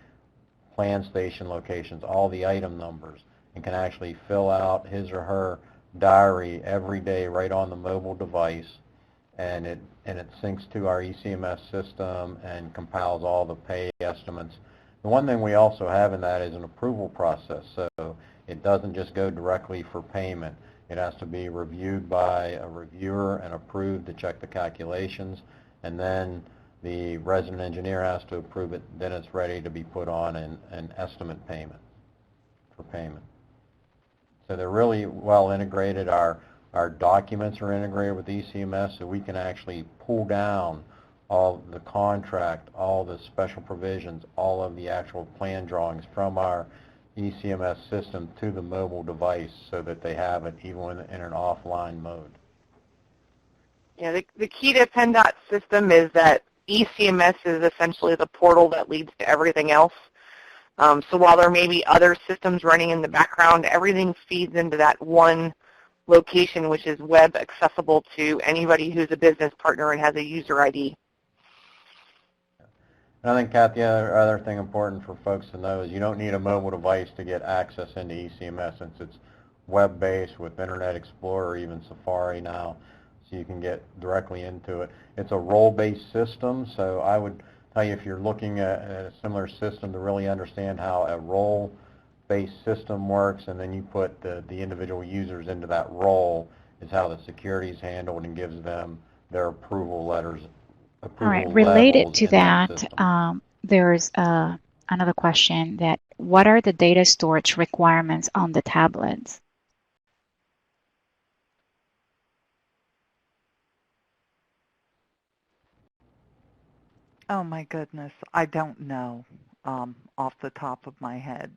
plan station locations, all the item numbers, and can actually fill out his or her diary every day right on the mobile device, and it syncs to our ECMS system and compiles all the pay estimates. The one thing we also have in that is an approval process, so it doesn't just go directly for payment. It has to be reviewed by a reviewer and approved to check the calculations, and then the resident engineer has to approve it. Then it's ready to be put on an estimate payment for payment. So they're really well integrated. Our documents are integrated with ECMS, so we can actually pull down all the contract, all the special provisions, all of the actual plan drawings from our ECMS system to the mobile device, so that they have it even in an offline mode. Yeah, the key to PennDOT system is that ECMS is essentially the portal that leads to everything else. So while there may be other systems running in the background, everything feeds into that one location, which is web accessible to anybody who's a business partner and has a user ID. And I think, Kat, the other thing important for folks to know is you don't need a mobile device to get access into ECMS, since it's web-based with Internet Explorer or even Safari now, so you can get directly into it. It's a role-based system, so I would tell you, if you're looking at a similar system to really understand how a role-based system works, and then you put the individual users into that role, is how the security is handled and gives them their approval letters. All right, related to that, there's another question that what are the data storage requirements on the tablets? Oh my goodness, I don't know off the top of my head.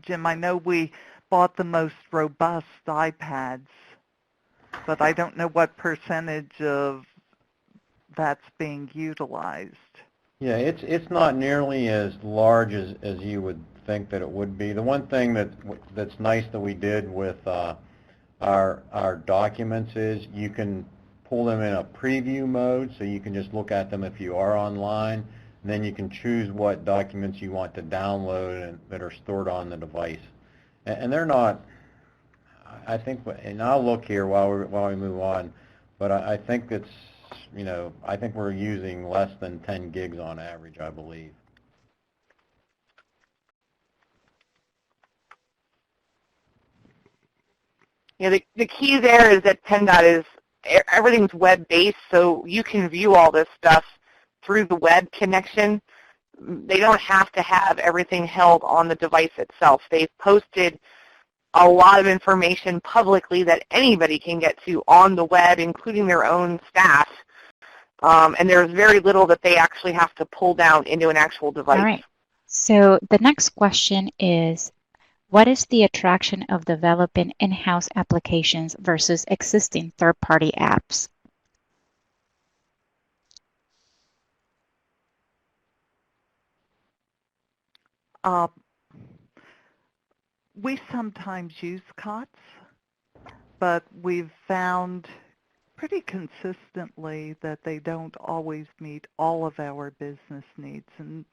Jim, I know we bought the most robust iPads, but I don't know what percentage of that's being utilized. Yeah, it's not nearly as large as you would think that it would be. The one thing that's nice that we did with our documents is you can pull them in a preview mode, so you can just look at them if you are online, and then you can choose what documents you want to download and that are stored on the device. And they're not, I think, and I'll look here while we move on, but I think it's, I think we're using less than 10 gigs on average, I believe. Yeah, the key there is that PennDOT is, everything's web-based, so you can view all this stuff through the web connection. They don't have to have everything held on the device itself. They've posted a lot of information publicly that anybody can get to on the web, including their own staff. And there's very little that they actually have to pull down into an actual device. All right. So the next question is, what is the attraction of developing in-house applications versus existing third-party apps? We sometimes use COTS, but we've found pretty consistently that they don't always meet all of our business needs. And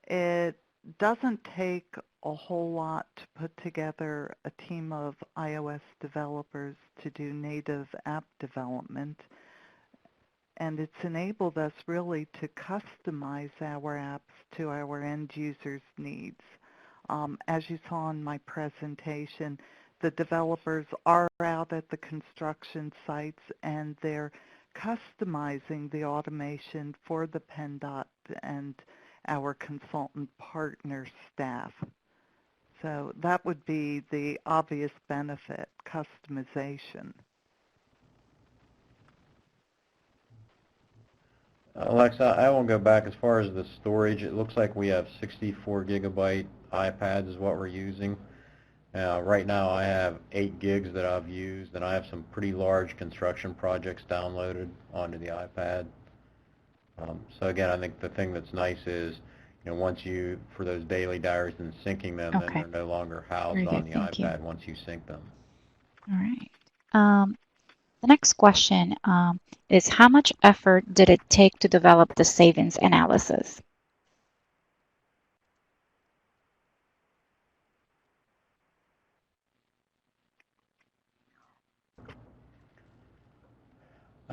it doesn't take a whole lot to put together a team of iOS developers to do native app development. and it's enabled us really to customize our apps to our end users' needs. As you saw in my presentation, the developers are out at the construction sites and they're customizing the automation for the PennDOT and our consultant partner staff. So that would be the obvious benefit, customization. Alexa, I will go back as far as the storage. It looks like we have 64 gigabyte iPads is what we're using. Right now I have 8 gigs that I've used, and I have some pretty large construction projects downloaded onto the iPad. So again, I think the thing that's nice is, once you, for those daily diaries and syncing them, then they're no longer housed on the iPad once you sync them. All right. The next question is, how much effort did it take to develop the savings analysis?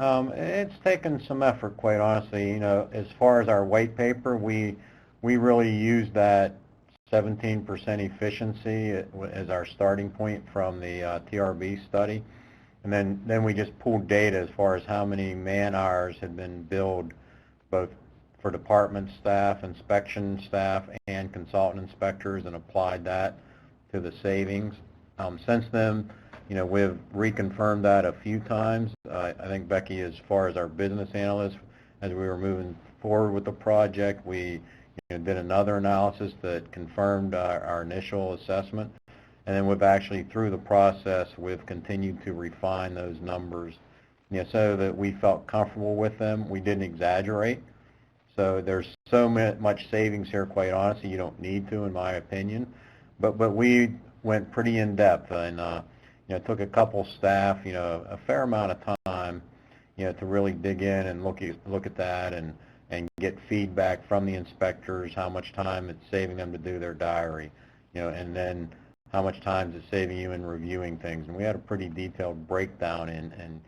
It's taken some effort, quite honestly. As far as our white paper, we really used that 17% efficiency as our starting point from the TRB study. And then we just pulled data as far as how many man hours had been billed, both for department staff, inspection staff, and consultant inspectors, and applied that to the savings. Since then, we've reconfirmed that a few times. I think, Becky, as far as our business analysts, as we were moving forward with the project, we did another analysis that confirmed our initial assessment. And then we've actually, through the process, we've continued to refine those numbers, so that we felt comfortable with them. We didn't exaggerate. So there's so much savings here, quite honestly, you don't need to, in my opinion. But we went pretty in depth, and it took a couple staff, a fair amount of time, to really dig in and look at that and get feedback from the inspectors, how much time it's saving them to do their diary, and then how much time is it saving you in reviewing things. And we had a pretty detailed breakdown in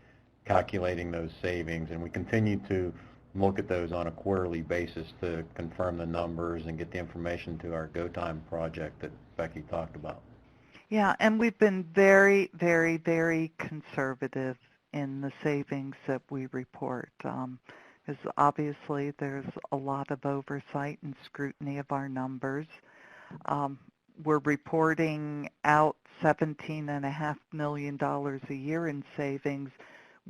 calculating those savings, and we continue to look at those on a quarterly basis to confirm the numbers and get the information to our Go Time project that Becky talked about. Yeah, and we've been very, very, very conservative in the savings that we report, because obviously there's a lot of oversight and scrutiny of our numbers. We're reporting out $17.5 million a year in savings,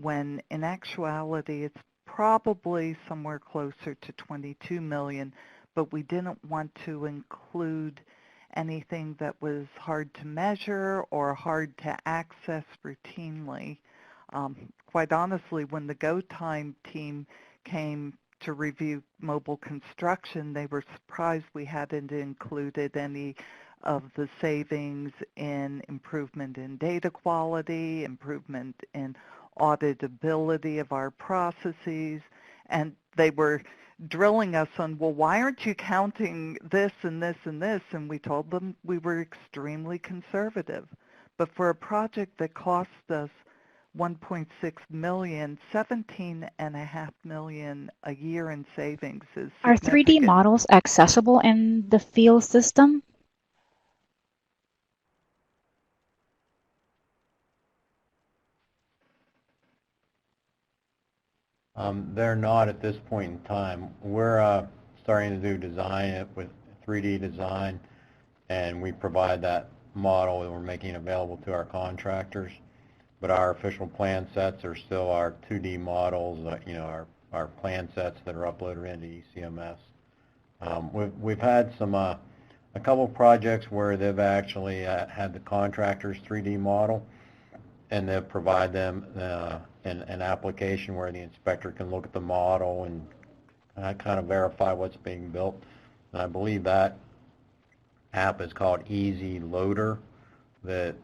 when in actuality it's probably somewhere closer to $22 million, but we didn't want to include anything that was hard to measure or hard to access routinely. Quite honestly, when the Go Time team came to review mobile construction, they were surprised we hadn't included any of the savings in improvement in data quality, improvement in auditability of our processes, and they were drilling us on, well, why aren't you counting this and this and this? And we told them we were extremely conservative. But for a project that cost us $1.6 million, $17.5 million a year in savings is significant. Are 3D models accessible in the field system? They're not at this point in time. We're starting to do design with 3D design, and we provide that model that we're making available to our contractors. But our official plan sets are still our 2D models, our plan sets that are uploaded into ECMS. We've had a couple projects where they've actually had the contractors 3D model, and they'll provide them an application where the inspector can look at the model and kind of verify what's being built. And I believe that app is called Easy Loader that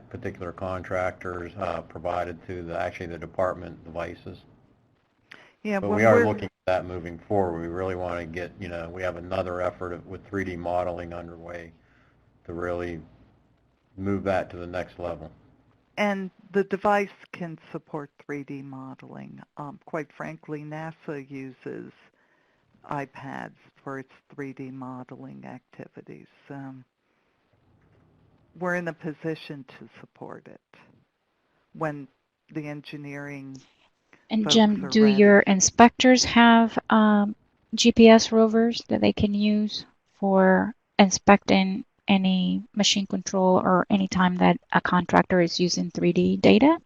particular contractors provided to the department devices. Yeah, but we are looking at that moving forward. We really want to get, we have another effort with 3D modeling underway to really move that to the next level. And the device can support 3D modeling. Quite frankly, NASA uses iPads for its 3D modeling activities. We're in a position to support it when the engineering And folks Jim, are do ready. your inspectors have GPS rovers that they can use for inspecting any machine control or any time that a contractor is using 3D data?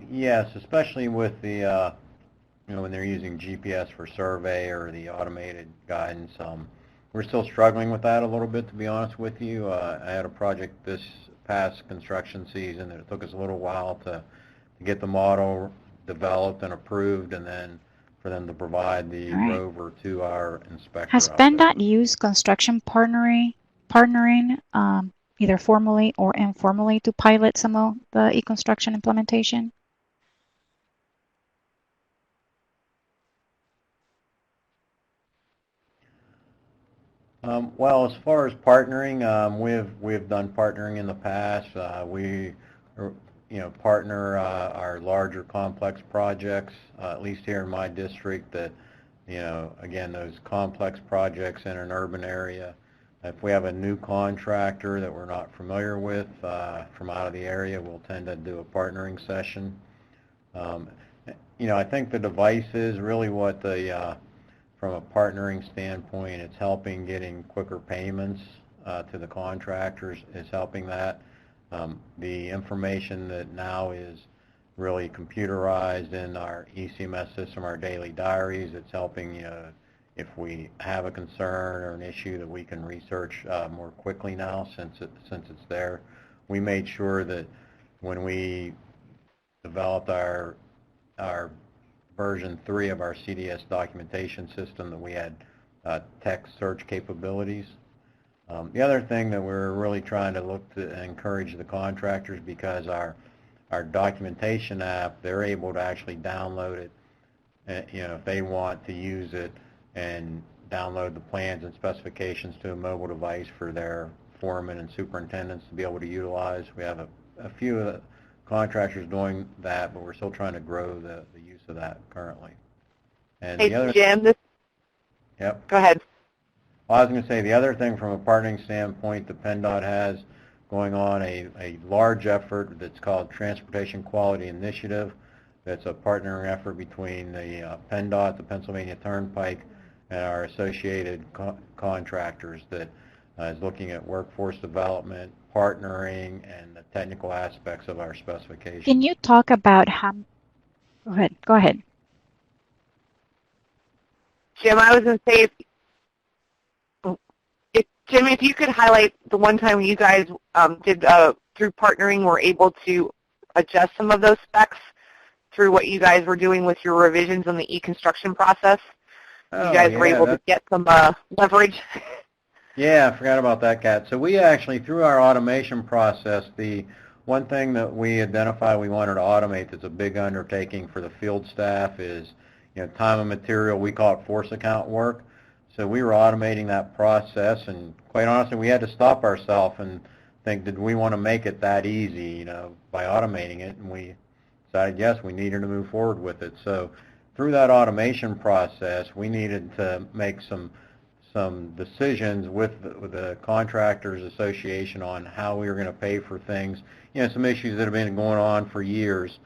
Yes, especially with the when they're using GPS for survey or the automated guidance. We're still struggling with that a little bit, to be honest with you. I had a project this past construction season that it took us a little while to get the model developed and approved, and then for them to provide the All right. rover to our Has inspector out there. PennDOT used construction partnering either formally or informally to pilot some of the e-construction implementation? Well, as far as partnering, we've done partnering in the past. We partner our larger complex projects, at least here in my district. That again, those complex projects in an urban area. If we have a new contractor that we're not familiar with from out of the area, we'll tend to do a partnering session. Um, I think the device is really what the from a partnering standpoint, it's helping getting quicker payments to the contractors, is helping that. The information that now is really computerized in our ECMS system, our daily diaries, it's helping, if we have a concern or an issue that we can research more quickly now since it's there. We made sure that when we developed our version 3 of our CDS documentation system that we had text search capabilities. The other thing that we're really trying to look to encourage the contractors, because our documentation app, they're able to actually download it, if they want to use it, and download the plans and specifications to a mobile device for their foremen and superintendents to be able to utilize. We have a few contractors doing that, but we're still trying to grow the use of that currently. And Hey, the other, Jim, yep. go ahead. Well, I was going to say the other thing from a partnering standpoint, the PennDOT has going on a large effort that's called Transportation Quality Initiative. That's a partnering effort between the PennDOT, the Pennsylvania Turnpike, and our associated contractors that is looking at workforce development, partnering, and the technical aspects of our specifications. Can you talk about how? Go ahead. Jim, I was going to say, Jim, if you could highlight the one time you guys did through partnering were able to adjust some of those specs through what you guys were doing with your revisions on the e-construction process. You guys were able to get some leverage. Yeah, I forgot about that, Kat. So we actually, through our automation process, the one thing that we identified we wanted to automate that's a big undertaking for the field staff is, time and material, we call it force account work. So we were automating that process, and quite honestly, we had to stop ourselves and think, did we want to make it that easy, by automating it? And we decided, yes, we needed to move forward with it. So through that automation process, we needed to make some decisions with the Contractors Association on how we were going to pay for things, some issues that have been going on for years.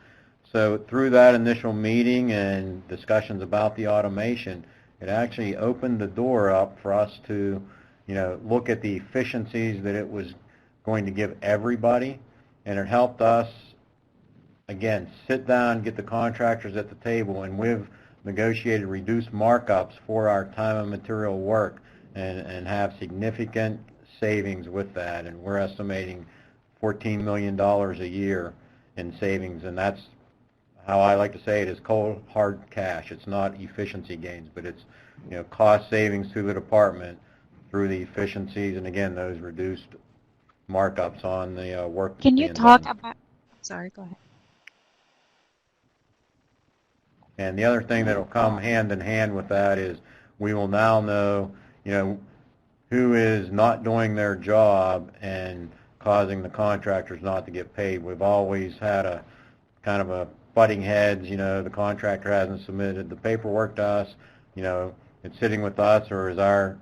So through that initial meeting and discussions about the automation, it actually opened the door up for us to, look at the efficiencies that it was going to give everybody, and it helped us, again, sit down, get the contractors at the table, and we've negotiated reduced markups for our time and material work and have significant savings with that. And we're estimating $14 million a year in savings, and that's how I like to say it, is cold, hard cash. It's not efficiency gains, but it's cost savings to the department through the efficiencies, and again, those reduced markups on the work. Can you talk about? Sorry, go ahead. And the other thing that will come hand in hand with that is we will now know, who is not doing their job and causing the contractors not to get paid. We've always had a kind of a butting heads, the contractor hasn't submitted the paperwork to us, it's sitting with us, or is our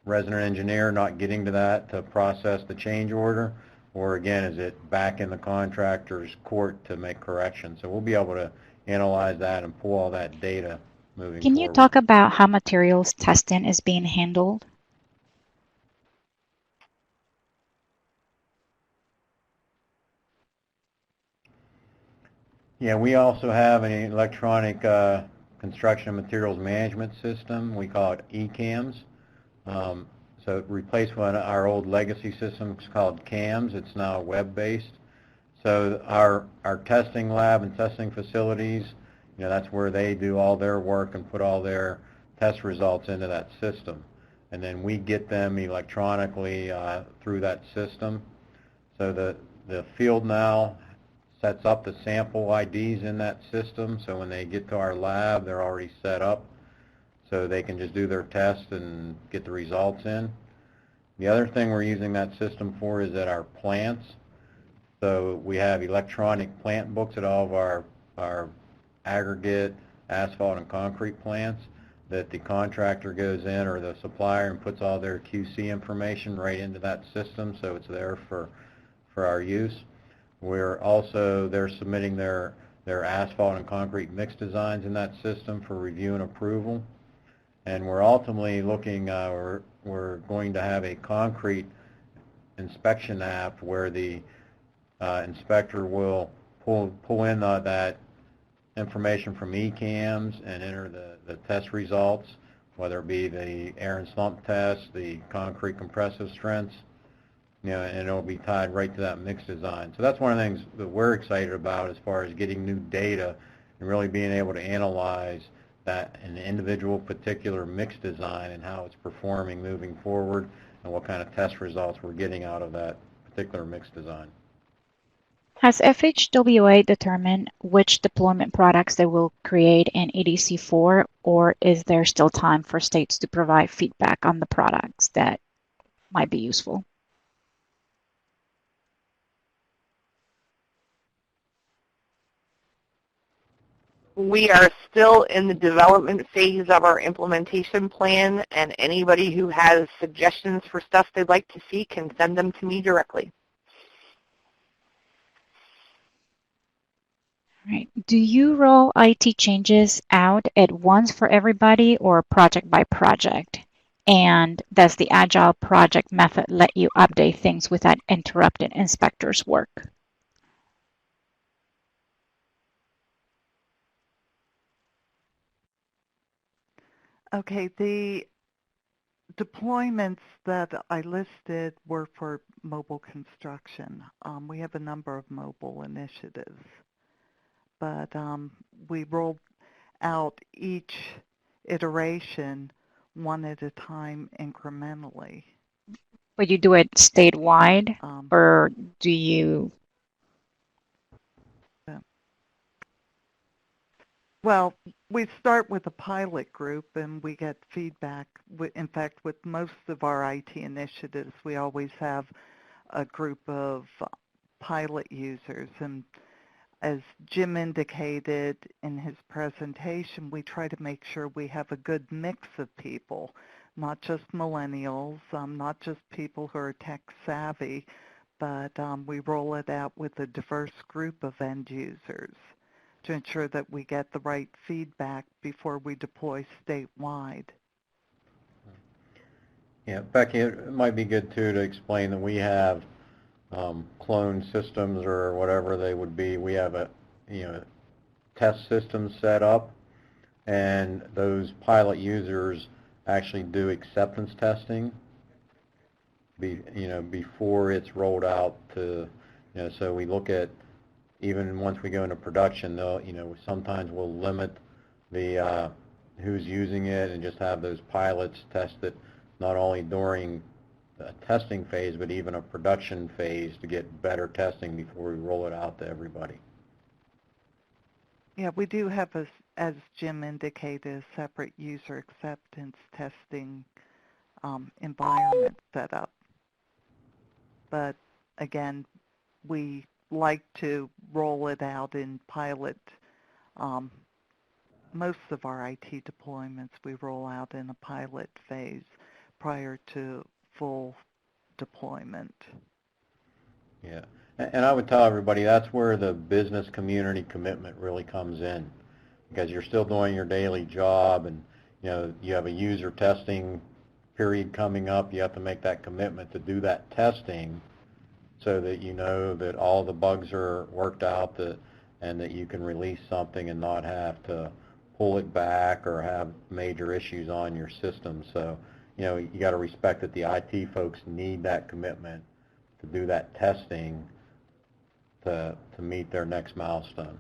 resident engineer not getting to that to process the change order, or again, is it back in the contractor's court to make corrections? So we'll be able to analyze that and pull all that data moving Can you forward. talk about how materials testing is being handled? Yeah, we also have an electronic construction materials management system. We call it ECAMS. So it replaced one of our old legacy systems called CAMS. It's now web-based. So our testing lab and testing facilities, that's where they do all their work and put all their test results into that system. And then we get them electronically through that system. So the field now sets up the sample IDs in that system, so when they get to our lab, they're already set up, so they can just do their test and get the results in. The other thing we're using that system for is at our plants. So we have electronic plant books at all of our aggregate, asphalt, and concrete plants that the contractor goes in, or the supplier, and puts all their QC information right into that system, so it's there for our use. They're submitting their asphalt and concrete mix designs in that system for review and approval. And we're ultimately looking, we're going to have a concrete inspection app where the inspector will pull in that information from ECAMS and enter the test results, whether it be the air and slump test, the concrete compressive strengths, and it'll be tied right to that mix design. So that's one of the things that we're excited about as far as getting new data and really being able to analyze that an individual particular mix design and how it's performing moving forward and what kind of test results we're getting out of that particular mix design. Has FHWA determined which deployment products they will create in EDC4, or is there still time for states to provide feedback on the products that might be useful? We are still in the development phase of our implementation plan, and anybody who has suggestions for stuff they'd like to see can send them to me directly. All right. Do you roll IT changes out at once for everybody or project by project? And does the Agile project method let you update things without interrupting inspectors' work? Okay, the deployments that I listed were for mobile construction. We have a number of mobile initiatives, but we rolled out each iteration one at a time incrementally. But you do it statewide, or do you? Well, we start with a pilot group and we get feedback. In fact, with most of our IT initiatives, we always have a group of pilot users. And as Jim indicated in his presentation, we try to make sure we have a good mix of people, not just millennials, not just people who are tech savvy, but we roll it out with a diverse group of end users to ensure that we get the right feedback before we deploy statewide. Yeah, Becky, it might be good too to explain that we have clone systems or whatever they would be. We have a test systems set up, and those pilot users actually do acceptance testing before it's rolled out to, so we look at, even once we go into production, sometimes we'll limit the who's using it and just have those pilots test it not only during the testing phase, but even a production phase to get better testing before we roll it out to everybody. Yeah, we do have, as Jim indicated, a separate user acceptance testing environment set up. But again, we like to roll it out in pilot. Most of our IT deployments we roll out in a pilot phase prior to full deployment. Yeah, and I would tell everybody that's where the business community commitment really comes in, because you're still doing your daily job, and you have a user testing period coming up. You have to make that commitment to do that testing so that you know that all the bugs are worked out, and that you can release something and not have to pull it back or have major issues on your system. So you got to respect that the IT folks need that commitment to do that testing to meet their next milestone.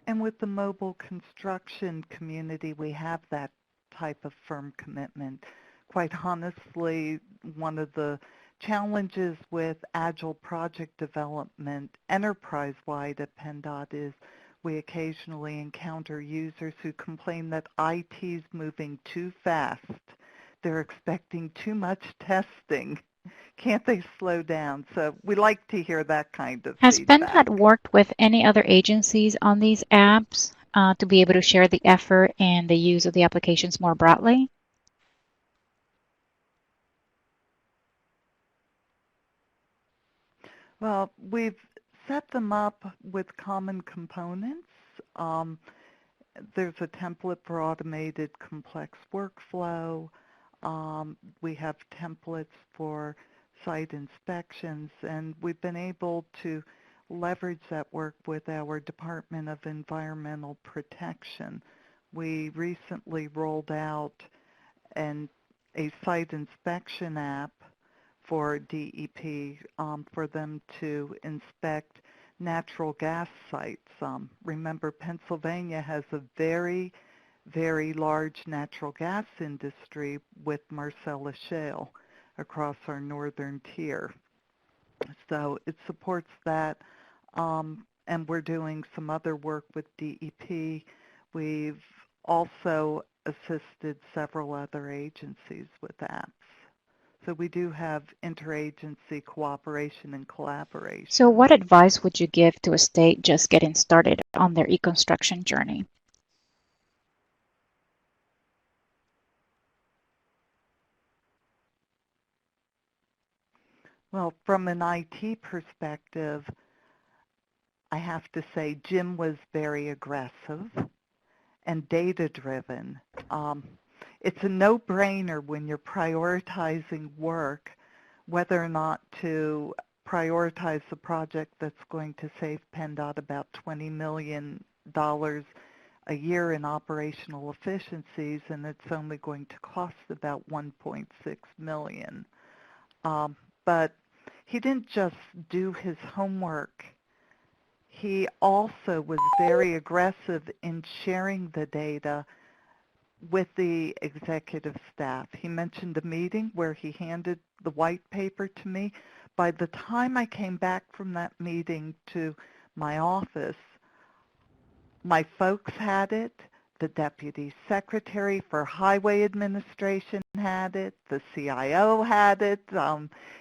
And with the mobile construction community, we have that type of firm commitment. Quite honestly, one of the challenges with agile project development enterprise-wide at PennDOT is we occasionally encounter users who complain that IT is moving too fast. They're expecting too much testing. Can't they slow down? So we like to hear that kind of Has feedback. PennDOT worked with any other agencies on these apps to be able to share the effort and the use of the applications more broadly? Well, we've set them up with common components. There's a template for automated complex workflow. We have templates for site inspections, and we've been able to leverage that work with our Department of Environmental Protection. We recently rolled out a site inspection app for DEP for them to inspect natural gas sites. Remember, Pennsylvania has a very, very large natural gas industry with Marcellus Shale across our northern tier. So it supports that, and we're doing some other work with DEP. We've also assisted several other agencies with apps. So we do have interagency cooperation and collaboration. So what advice would you give to a state just getting started on their e-construction journey? Well, from an IT perspective, I have to say Jim was very aggressive and data-driven. It's a no-brainer when you're prioritizing work, whether or not to prioritize the project that's going to save PennDOT about $20 million a year in operational efficiencies, and it's only going to cost about $1.6 million. But he didn't just do his homework. He also was very aggressive in sharing the data with the executive staff. He mentioned a meeting where he handed the white paper to me. By the time I came back from that meeting to my office, my folks had it, the Deputy Secretary for Highway Administration had it, the CIO had it.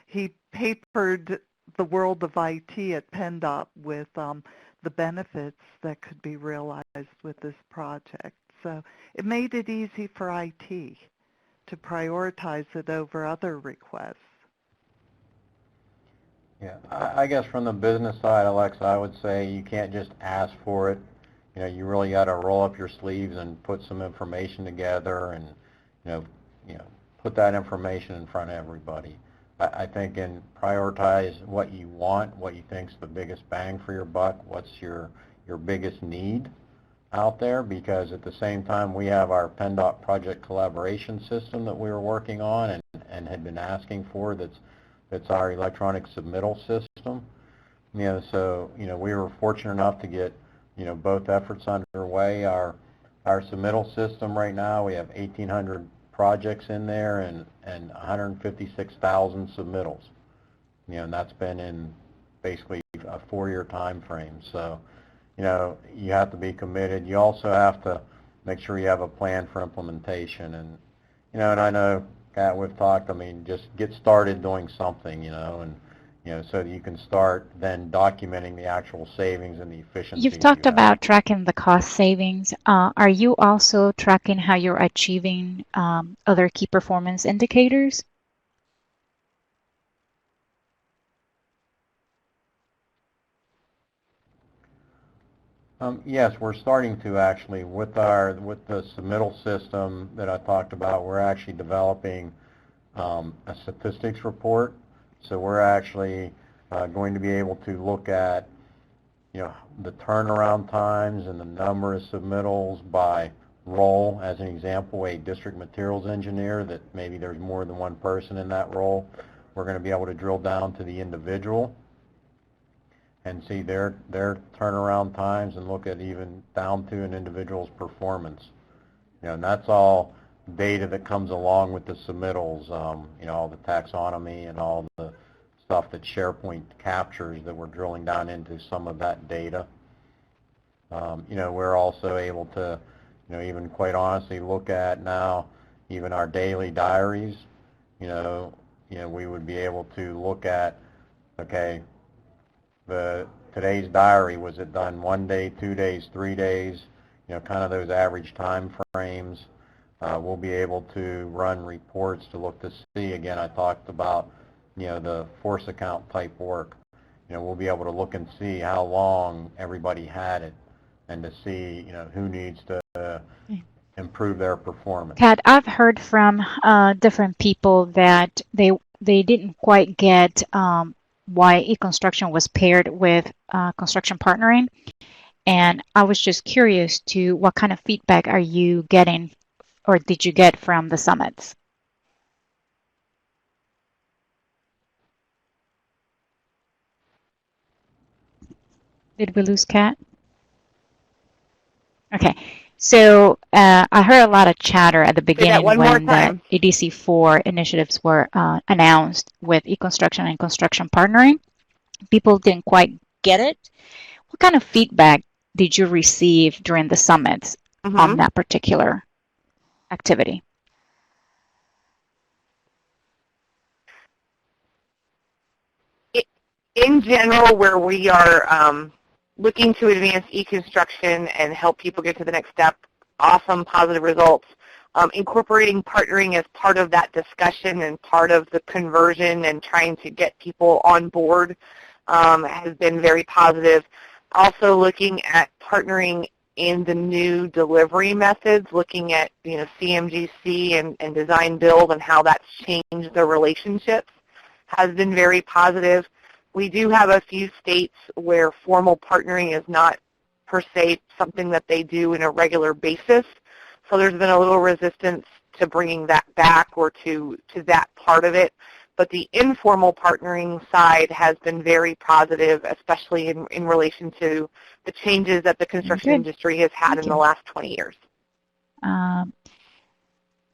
He papered the world of IT at PennDOT with the benefits that could be realized with this project. So it made it easy for IT to prioritize it over other requests. Yeah, I guess from the business side, Alexa, I would say you can't just ask for it. You really got to roll up your sleeves and put some information together, and put that information in front of everybody. I think and prioritize what you want, what you think's the biggest bang for your buck, what's your biggest need out there, because at the same time we have our PennDOT project collaboration system that we were working on and had been asking for. That's our electronic submittal system. So we were fortunate enough to get both efforts underway. Our submittal system right now, we have 1,800 projects in there and 156,000 submittals. And that's been in basically a 4-year time frame. So you have to be committed. You also have to make sure you have a plan for implementation. And and I know Kat, we've talked, I mean, just get started doing something, and, so that you can start then documenting the actual savings and the efficiencies You've talked you have. about tracking the cost savings. Are you also tracking how you're achieving other key performance indicators? Yes, we're starting to actually with the submittal system that I talked about. We're actually developing a statistics report. So we're actually going to be able to look at the turnaround times and the number of submittals by role. As an example, a district materials engineer, that maybe there's more than one person in that role. We're going to be able to drill down to the individual and see their turnaround times and look at even down to an individual's performance. And that's all data that comes along with the submittals, all the taxonomy and all the stuff that SharePoint captures, that we're drilling down into some of that data. We're also able to, even quite honestly look at now even our daily diaries. We would be able to look at, okay, today's diary, was it done 1 day, 2 days, 3 days, kind of those average time frames. We'll be able to run reports to look to see, again, I talked about, the force account type work. We'll be able to look and see how long everybody had it and to see, who needs to improve their performance. Kat, I've heard from different people that they didn't quite get why e-construction was paired with construction partnering. And I was just curious to what kind of feedback are you getting or did you get from the summits? Did we lose Kat? Okay. So I heard a lot of chatter at the beginning when the EDC4 initiatives were announced with e-construction and construction partnering. People didn't quite get it. What kind of feedback did you receive during the summits on that particular activity? In general, where we are looking to advance e-construction and help people get to the next step, awesome, positive results. Incorporating partnering as part of that discussion and part of the conversion and trying to get people on board has been very positive. Also looking at partnering in the new delivery methods, looking at CMGC and design build and how that's changed the relationships has been very positive. We do have a few states where formal partnering is not per se something that they do in a regular basis. So there's been a little resistance to bringing that back or to that part of it. But the informal partnering side has been very positive, especially in relation to the changes that the construction industry has had in the last 20 years.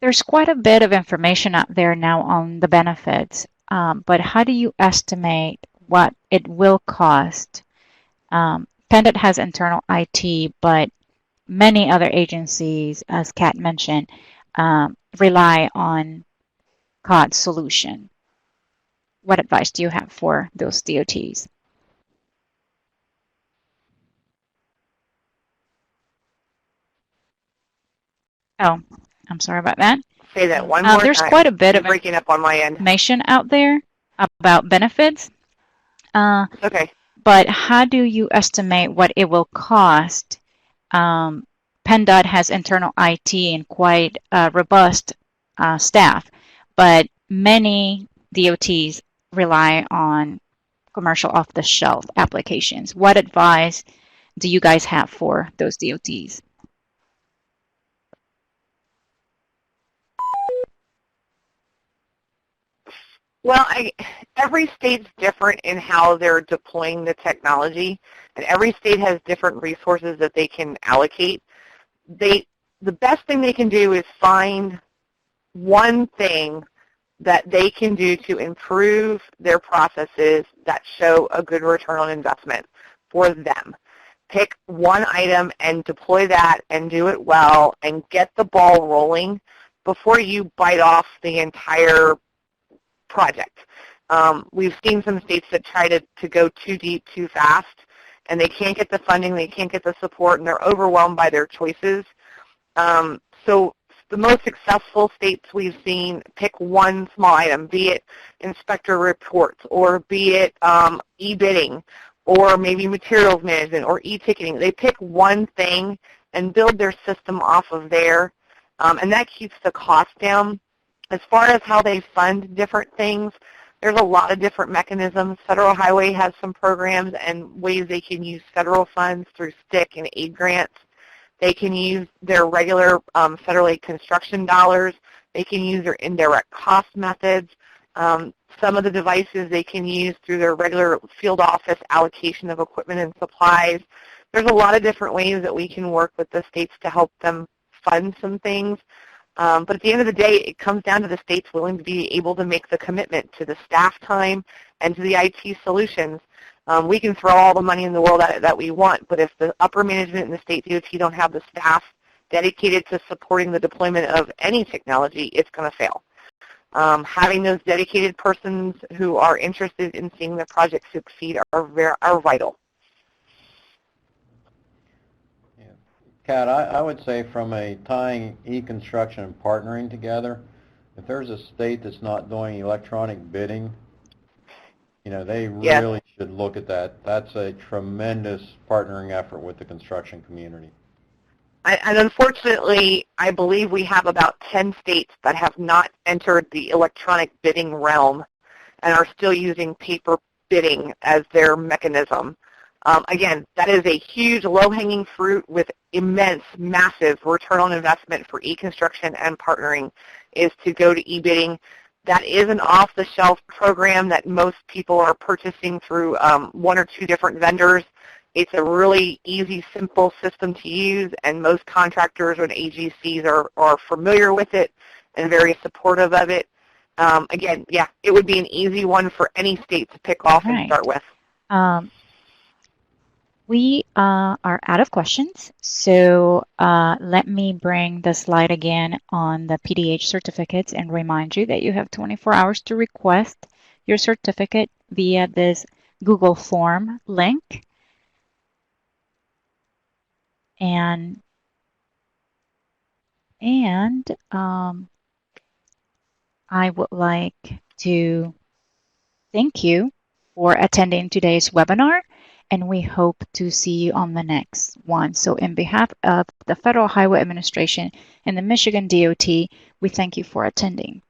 There's quite a bit of information out there now on the benefits, but how do you estimate what it will cost? PennDOT has internal IT, but many other agencies, as Kat mentioned, rely on COD solution. What advice do you have for those DOTs? Oh, I'm sorry about that. Say that one more time. There's quite a bit of breaking up on my end. Information out there about benefits. Okay. But how do you estimate what it will cost? PennDOT has internal IT and quite robust staff, but many DOTs rely on commercial off-the-shelf applications. What advice do you guys have for those DOTs? Well, every state's different in how they're deploying the technology, and every state has different resources that they can allocate. The best thing they can do is find one thing that they can do to improve their processes that show a good return on investment for them. Pick one item and deploy that and do it well and get the ball rolling before you bite off the entire project. We've seen some states that try to go too deep too fast, and they can't get the funding, they can't get the support, and they're overwhelmed by their choices. So the most successful states we've seen pick one small item, be it inspector reports, or be it e-bidding, or maybe materials management, or e-ticketing. They pick one thing and build their system off of there, and that keeps the cost down. As far as how they fund different things, there's a lot of different mechanisms. Federal Highway has some programs and ways they can use federal funds through STIC and aid grants. They can use their regular federal aid construction dollars. They can use their indirect cost methods. Some of the devices they can use through their regular field office allocation of equipment and supplies. There's a lot of different ways that we can work with the states to help them fund some things. But at the end of the day, it comes down to the states willing to be able to make the commitment to the staff time and to the IT solutions. We can throw all the money in the world at it that we want, but if the upper management and the state DOT don't have the staff dedicated to supporting the deployment of any technology, it's going to fail. Having those dedicated persons who are interested in seeing the project succeed are vital. Kat, I would say from a tying e-construction and partnering together, if there's a state that's not doing electronic bidding, they really should look at that. That's a tremendous partnering effort with the construction community. And unfortunately, I believe we have about 10 states that have not entered the electronic bidding realm and are still using paper bidding as their mechanism. Again, that is a huge low-hanging fruit with immense, massive return on investment for e-construction and partnering is to go to e-bidding. That is an off-the-shelf program that most people are purchasing through one or two different vendors. It's a really easy, simple system to use, and most contractors and AGCs are familiar with it and very supportive of it. Again, yeah, it would be an easy one for any state to pick off and start with. We are out of questions, so let me bring the slide again on the PDH certificates and remind you that you have 24 hours to request your certificate via this Google form link. And I would like to thank you for attending today's webinar, and we hope to see you on the next one. So in behalf of the Federal Highway Administration and the Michigan DOT, we thank you for attending.